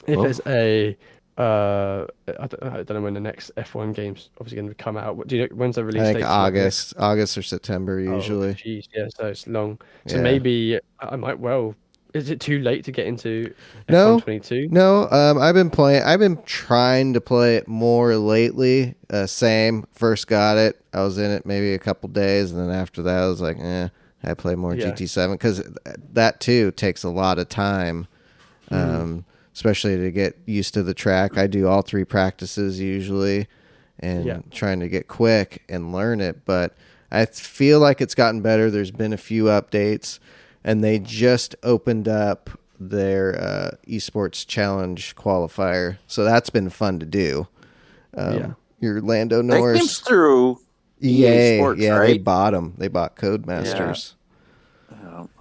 if there's a I don't know when the next F1 game's obviously going to come out. What do you know? When's the release I date? think August or September usually. Geez, yeah, so it's long. So maybe I might. Well, is it too late to get into F122? No. I've been trying to play it more lately. Same. First got it. I was in it maybe a couple days, and then after that, I was like, I play more GT7 because that too takes a lot of time. Especially to get used to the track. I do all 3 practices usually and trying to get quick and learn it. But I feel like it's gotten better. There's been a few updates, and they just opened up their esports challenge qualifier. So that's been fun to do. Your Lando Norris. That comes through EA Sports, right? They bought them. They bought Codemasters.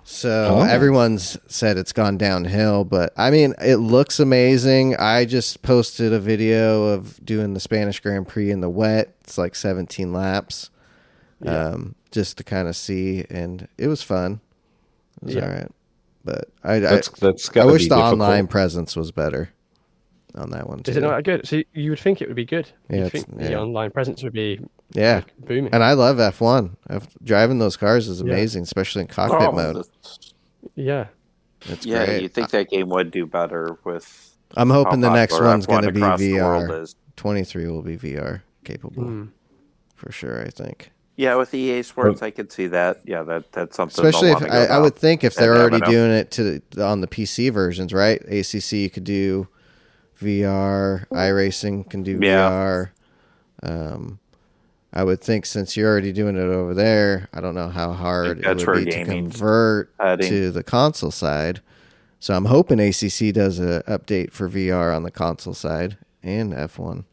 So everyone's said it's gone downhill, but I mean, it looks amazing. I just posted a video of doing the Spanish Grand Prix in the wet. It's like 17 laps, just to kind of see, and it was fun. It was all right, but I wish the online presence was better on that one too. Is it not good? So you would think it would be good. Yeah, You'd think the online presence would be booming. And I love F1. Driving those cars is amazing, especially in cockpit mode. Yeah. It's great. You think that game would do better with I'm hoping the next popular one's going to F1 be across the world VR. is. 23 will be VR capable for sure, I think. Yeah, with EA Sports, I could see that. Yeah, that's something. Especially they'll if wanna go I would down think if they're that already avenue. doing it on the PC versions, right? ACC you could do VR, iRacing can do VR. I would think since you're already doing it over there, I don't know how hard it that's would where be to gaming's convert heading. to the console side. So I'm hoping ACC does an update for VR on the console side and F1.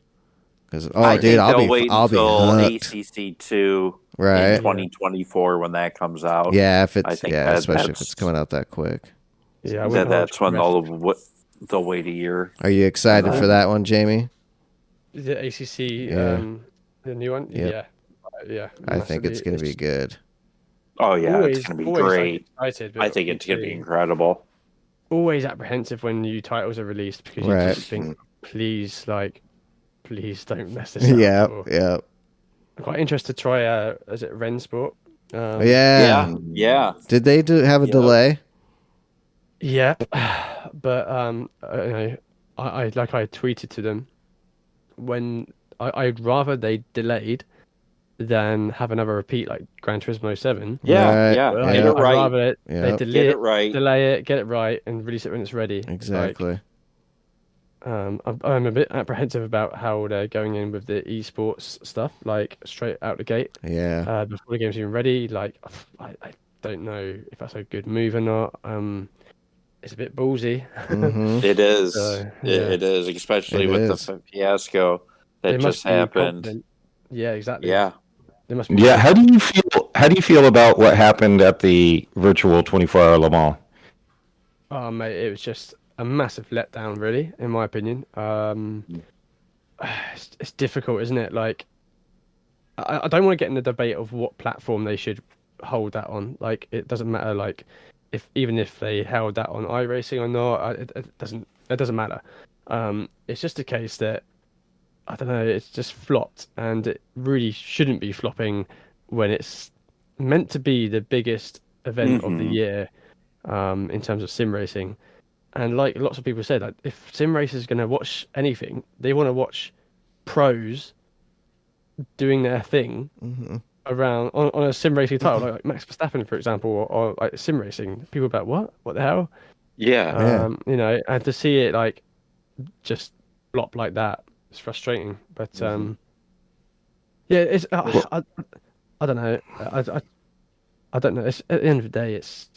Because I think I'll they'll be wait I'll be until hooked. ACC 2 Right. in 2024 when that comes out. Yeah, if I it's think especially if it's coming out that quick. Yeah, that's when they'll wait a year. Are you excited for that one, Jamie? The ACC, Yeah. the new one. Yep. Yeah. I think it's going to be good. Oh yeah, Always, it's going to be always, like, great. excited, but I think it's going to be incredible. always apprehensive when new titles are released because you Right. just think, please don't mess this up. Yeah. I'm quite interested to try. Is it Rensport? Yeah. Did they have a delay? Yep. But I tweeted to them when I'd rather they delayed than have another repeat like Gran Turismo 7. Right. Get I'd it right. rather they Yep. delay Get it right. delay it, get it right, and release it when it's ready. Exactly. I'm a bit apprehensive about how they're going in with the esports stuff, like straight out the gate. Yeah. Before the game's even ready. Like, I don't know if that's a good move or not. It's a bit ballsy. Mhm. It is. Yeah. It is, especially with the fiasco They that must just be happened. confident. Yeah, exactly. Yeah. They must be. Yeah, how do you feel? How do you feel about what happened at the virtual 24-hour Le Mans? Oh, mate, it was just a massive letdown, really, in my opinion. It's difficult, isn't it? Like, I don't want to get in the debate of what platform they should hold that on. Like, it doesn't matter. Like, even if they held that on iRacing or not, it doesn't matter. It's just a case that I don't know. It's just flopped, and it really shouldn't be flopping when it's meant to be the biggest event of the year, in terms of sim racing. And like lots of people said, like, if sim racers are going to watch anything, they want to watch pros doing their thing around on a sim racing title, like Max Verstappen, for example, or like sim racing. People are like, what the hell? Yeah. And to see it like just flop like that, it's frustrating. But yeah, it's I don't know. I don't know. It's, at the end of the day, it's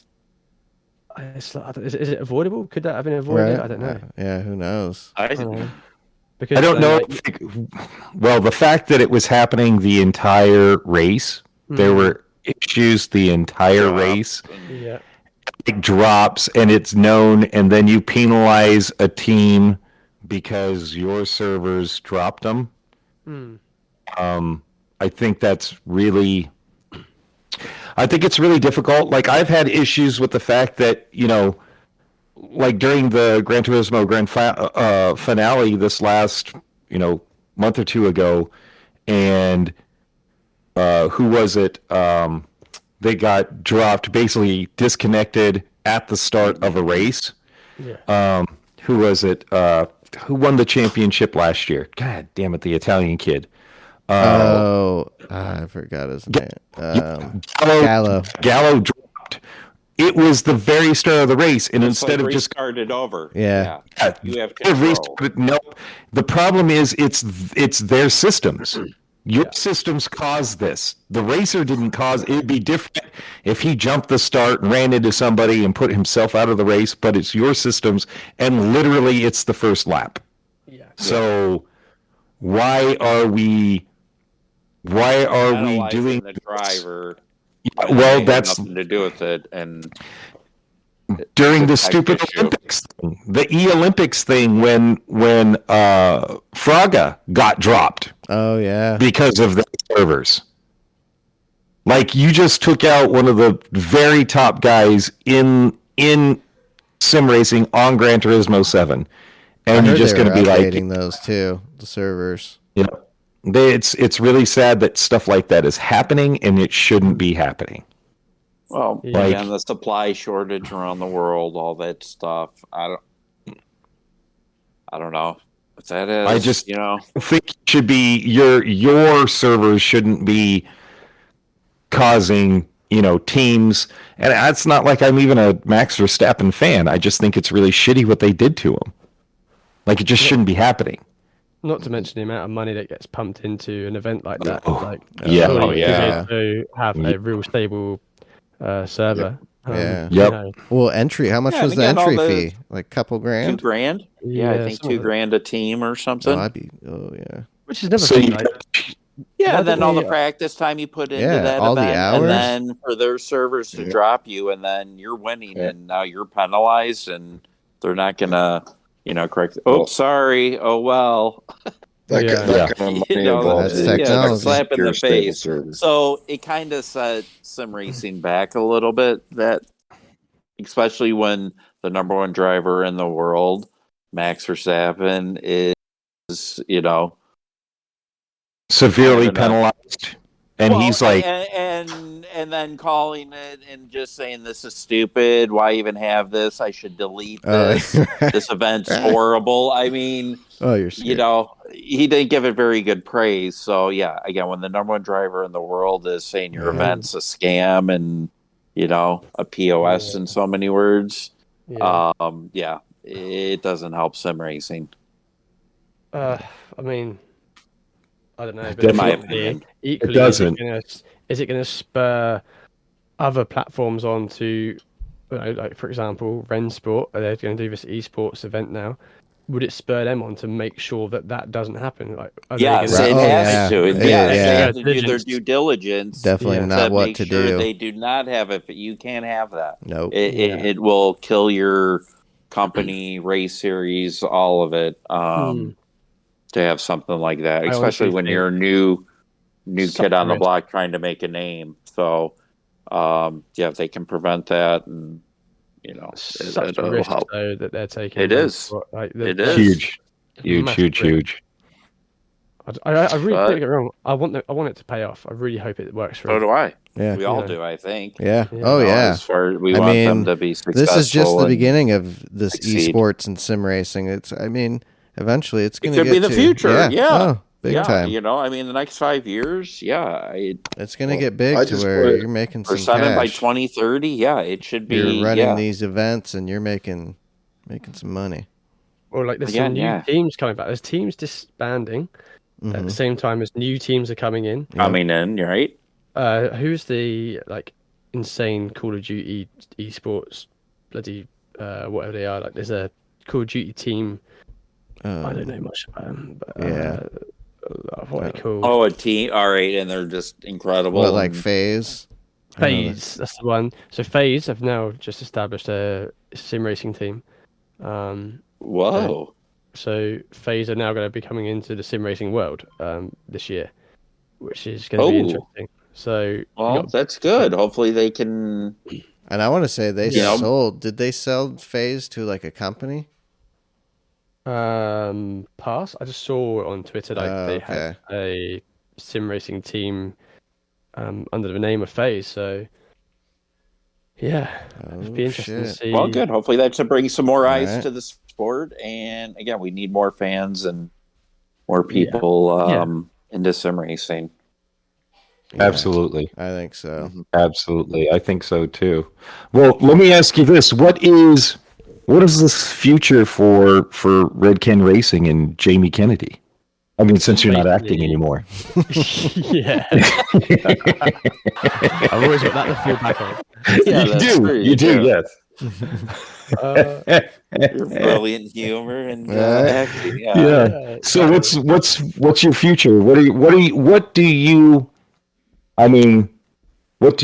like, is it avoidable? Could that have been avoided? Right. I don't know. Yeah, who knows? I don't know. Because, I don't know. like, Well, the fact that it was happening the entire race, there were issues the entire race. Yeah. It drops, and it's known, and then you penalize a team because your servers dropped them. I think that's really. I think it's really difficult. Like, I've had issues with the fact that, like during the Gran Turismo Grand finale this last, month or two ago, and who was it? They got dropped, basically disconnected at the start of a race. Yeah. Who was it? Who won the championship last year? God damn it, the Italian kid. I forgot his name. Gallo. Gallo dropped. It was the very start of the race, and instead of just started over. Yeah. You have control. No, the problem is it's their systems. Your systems caused this. The racer didn't cause. It'd be different if he jumped the start and ran into somebody and put himself out of the race. But it's your systems, and literally, it's the first lap. Yeah. So why are we doing the driver? Well, that's nothing to do with it, and during the stupid Olympics thing, the Olympics thing, when Fraga got dropped. Oh yeah, because of the servers. Like, you just took out one of the very top guys in sim racing on Gran Turismo 7, and you're just going to be updating those too, the servers. Yeah, it's really sad that stuff like that is happening, and it shouldn't be happening. Well, and the supply shortage around the world, all that stuff. I don't know what that is. I just you know, think it should be your servers shouldn't be causing teams, and it's not like I'm even a Max Verstappen fan. I just think it's really shitty what they did to him. Like, it just shouldn't be happening. Not to mention the amount of money that gets pumped into an event like that. Yeah. Surely yeah. to have a real stable server. Yeah. Yep. Well, entry. How much Yeah, was and the again, all entry the- fee? Like couple $2 grand? grand. Yeah, I think something like $2,000 a team or something. Oh yeah. which is never So been you like. Yeah, Why and then don't all we, the practice time you put into Yeah, that all the event, hours. and then for their servers to Yeah. drop you, and then you're winning, Yeah. and now you're penalized, and they're not gonna, correct. Well- Oh, sorry. Oh well. That, Yeah. that kind of money involved. That's in technology. a Slap in secure, the stable face. server. So it kind of set sim racing back a little bit. That, especially when the number one driver in the world, Max Verstappen, is severely having a- penalized, and Well, he's like, and then calling it and just saying this is stupid. Why even have this? I should delete this. This event's horrible. I mean, Oh, you're scared. he didn't give it very good praise. So yeah, again, when the number one driver in the world is saying your event's a scam and a POS in so many words, yeah. it doesn't help sim racing. I mean, I don't know. But In my opinion. equally, It doesn't. Is it going to spur other platforms on to, like for example, Rensport? They're going to do this esports event now. Would it spur them on to make sure that doesn't happen? Like, Yes, gonna- it Oh, has yeah. to. Yeah, They yeah. have to do their due diligence. Definitely Yeah. not what make to sure do. They do not have it. But you can't have that. Nope. It will kill your company, race series, all of it. To have something like that, especially honestly when think you're a new kid on the Suffering. block trying to make a name. So, if they can prevent that, and such a it'll risk help. though that they're taking. It is. Like, It that's is. huge, massive risk. huge. I really But- don't get me wrong. I want it to pay off. I really hope it works for So do I. Yeah. We all Yeah. do. I think. Yeah. Yeah. Oh yeah. As far as we I want mean, them to be successful. This is just the and- beginning of this succeed. esports and sim racing. Eventually it's going to could get be the to- future. Yeah. Oh, big yeah, time. the next 5 years, It's going to Well, get big I to just where put- you're making some percentage by cash. 2030. Yeah, it should be. You're running yeah. these events and you're making some money. Or like there's Again, some new yeah. teams coming back. There's teams disbanding at Mhm. the same time as new teams are coming in. coming in, right? Who's the insane Call of Duty esports bloody whatever they are? Like there's a Call of Duty team. I don't know much about them, but Yeah. what are they called? Oh, a team. All right, and they're just incredible. What, like and- Phase? I know that- FaZe, that's the one. So FaZe have now just established a sim racing team. Whoa. So FaZe are now going to be coming into the sim racing world this year, which is going to be Oh. interesting. So you Well, got- that's good. Hopefully, they can. And I want to say they Yeah. sold. Did they sell Phase to like a company? pass. I just saw on Twitter they had Okay. a sim racing team under the name of FaZe. So yeah, it'd be interesting to shit. see. Well, good. Hopefully, that should bring some more eyes Alright. to the sport. And again, we need more fans and more people into sim racing. Yeah, Absolutely. I think so. Absolutely. I think so too. Well, let me ask you this. What is this future for Red Ken Racing and Jamie Kennedy? I mean, since you're not acting anymore. Yeah, I've always got that to fall back on. Yeah, you that's do. true, You do, yes. Your brilliant humor and Right. acting. Yeah. Yeah. So what's your future? What do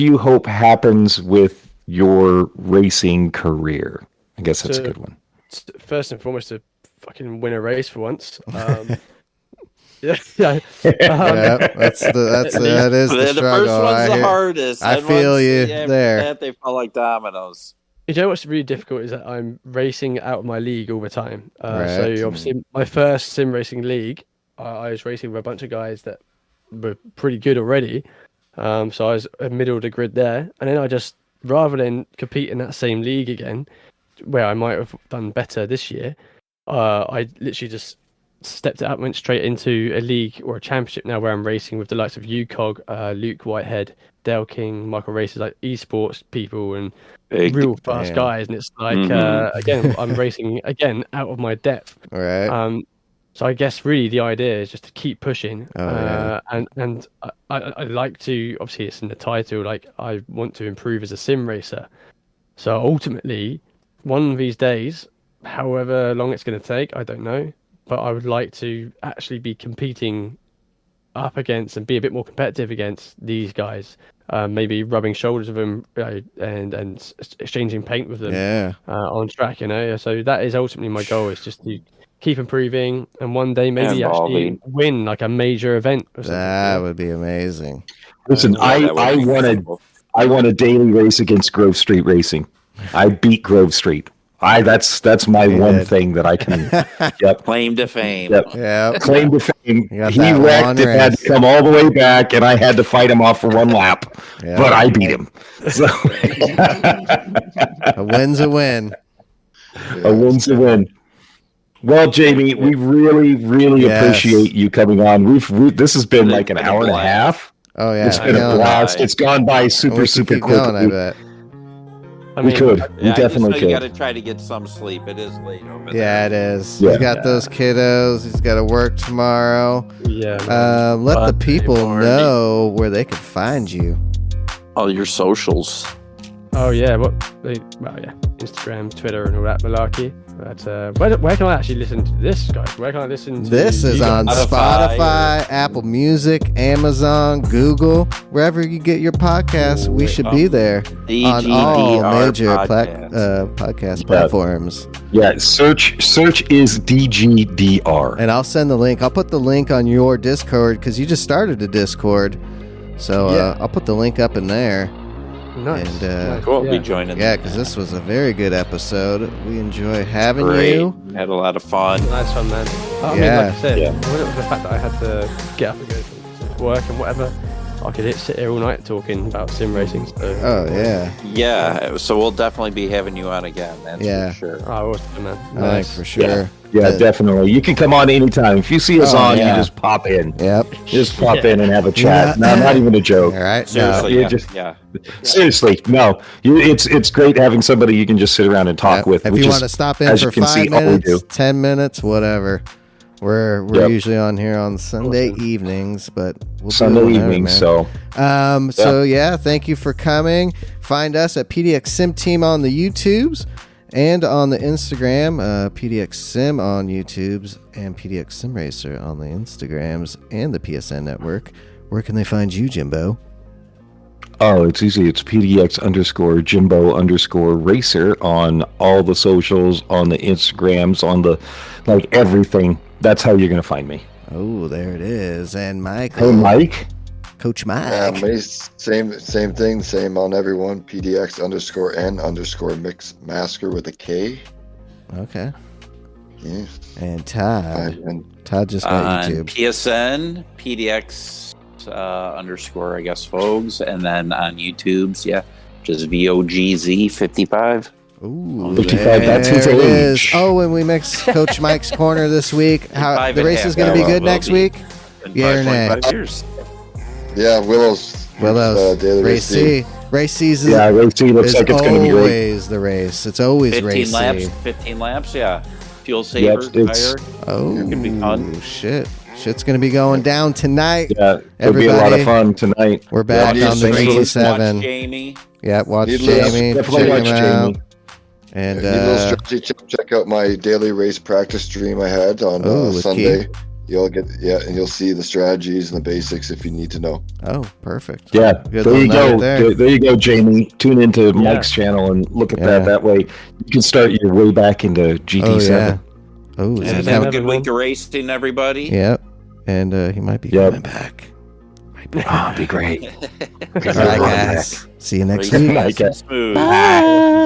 you hope happens with your racing career? I guess that's a So- good one. First and foremost, to fucking win a race for once. Yeah, Yeah, that is the The struggle. first one's I the hear- hardest. I Then feel once- you after there. That, they fall like dominoes. You know what's really difficult is that I'm racing out of my league all the time. Right. So obviously, my first sim racing league, I was racing with a bunch of guys that were pretty good already. So I was middle of the grid there, and then I just, rather than compete in that same league again, where I might have done better this year, I literally just stepped out, went straight into a league or a championship now where I'm racing with the likes of UCOG, Luke Whitehead, Dale King, Michael Racers, like esports people and real fast guys. And it's like, again, I'm racing again out of my depth. All right. So I guess really the idea is just to keep pushing. Oh, And I like to, obviously it's in the title, like I want to improve as a sim racer. So ultimately, one of these days, however long it's going to take, I don't know, but I would like to actually be competing up against and be a bit more competitive against these guys. Maybe rubbing shoulders with them and exchanging paint with them on track, you know. So that is ultimately my goal, is just to keep improving and one day maybe actually win like a major event or something. That would be amazing. Listen, I want a daily race against Grove Street Racing. I beat Grove Street. That's my one thing that I can claim to fame. Claim to fame. He wrecked and had to come all the way back, and I had to fight him off for one lap. But I beat him. So a win's a win. A win's a win. Well, Jamie, we really appreciate you coming on. This has been like an hour and a half. Oh yeah, it's been a blast. It's gone by super quick. I bet. We definitely could. You got to try to get some sleep. It is late over there. Yeah, it is. He's got those kiddos. He's got to work tomorrow. Yeah. Let the people know where they can find you. All your socials. Oh yeah, Instagram, Twitter, and all that malarkey. But where can I actually listen to this, guys? Where can I listen to this? Is on Spotify, Apple Music, Amazon, Google, wherever you get your podcasts. We should be there on all major podcast platforms. Yeah, search is DGDR, and I'll send the link. I'll put the link on your Discord because you just started a Discord, so I'll put the link up in there. Nice. And cool. Be joining. Yeah, because this was a very good episode. We enjoy having you. Had a lot of fun. Nice fun, man. I mean, like I said, the fact that I had to get up and go to work and whatever, I could sit here all night talking about sim racing. So. Oh yeah. Yeah. So we'll definitely be having you on again. That's for sure. Oh, awesome, man. Nice. For sure. Yeah, definitely. You can come on anytime. If you see us you just pop in. Yep. Just pop in and have a chat. No, not even a joke. All right. Seriously. Seriously, no. It's great having somebody you can just sit around and talk with. If you want to stop in for 5 minutes, 10 minutes, whatever. We're usually on here on Sunday evenings, but we'll Sunday evenings. So thank you for coming. Find us at PDX Sim Team on the YouTubes. And on the Instagram, PDX Sim on YouTubes and PDX Sim Racer on the Instagrams and the PSN network. Where can they find you, Jimbo? Oh, it's easy. It's PDX_Jimbo_Racer on all the socials, on the Instagrams, on the everything. That's how you're going to find me. Oh, there it is. And Mike. Hey, Mike. Coach Mike. Yeah, same thing, same on everyone. PDX_N_Mix Masker with a K. Okay. Yeah. And Todd just got YouTube. PSN, PDX _, I guess, Fogs, and then on YouTube's, just VOGZ55. Ooh, 55, that's his age. Oh, and we mix Coach Mike's Corner this week. How the race is going to be good next week? Yeah or nay? Yeah, Willow's daily race C. Race season. Yeah, race C looks like it's going to be great. Always the race. It's always race C. 15 laps, yeah. Fuel saver, tire. Oh, it's going to be fun. Shit's going to be going down tonight. Yeah, it'll be a lot of fun tonight. We're back on the 87. Watch Jamie. Yeah, watch Jamie. Definitely watch Jamie. And check out my daily race practice stream I had on Sunday. Keith. You'll see the strategies and the basics if you need to know. Oh, perfect. Yeah, there you go. There you go, Jamie. Tune into Mike's channel and look at that. That way, you can start your way back into GT7. Oh, and have a good week of racing, everybody. Yep, and he might be coming back. Be great. All right, guys. See you next week. Bye.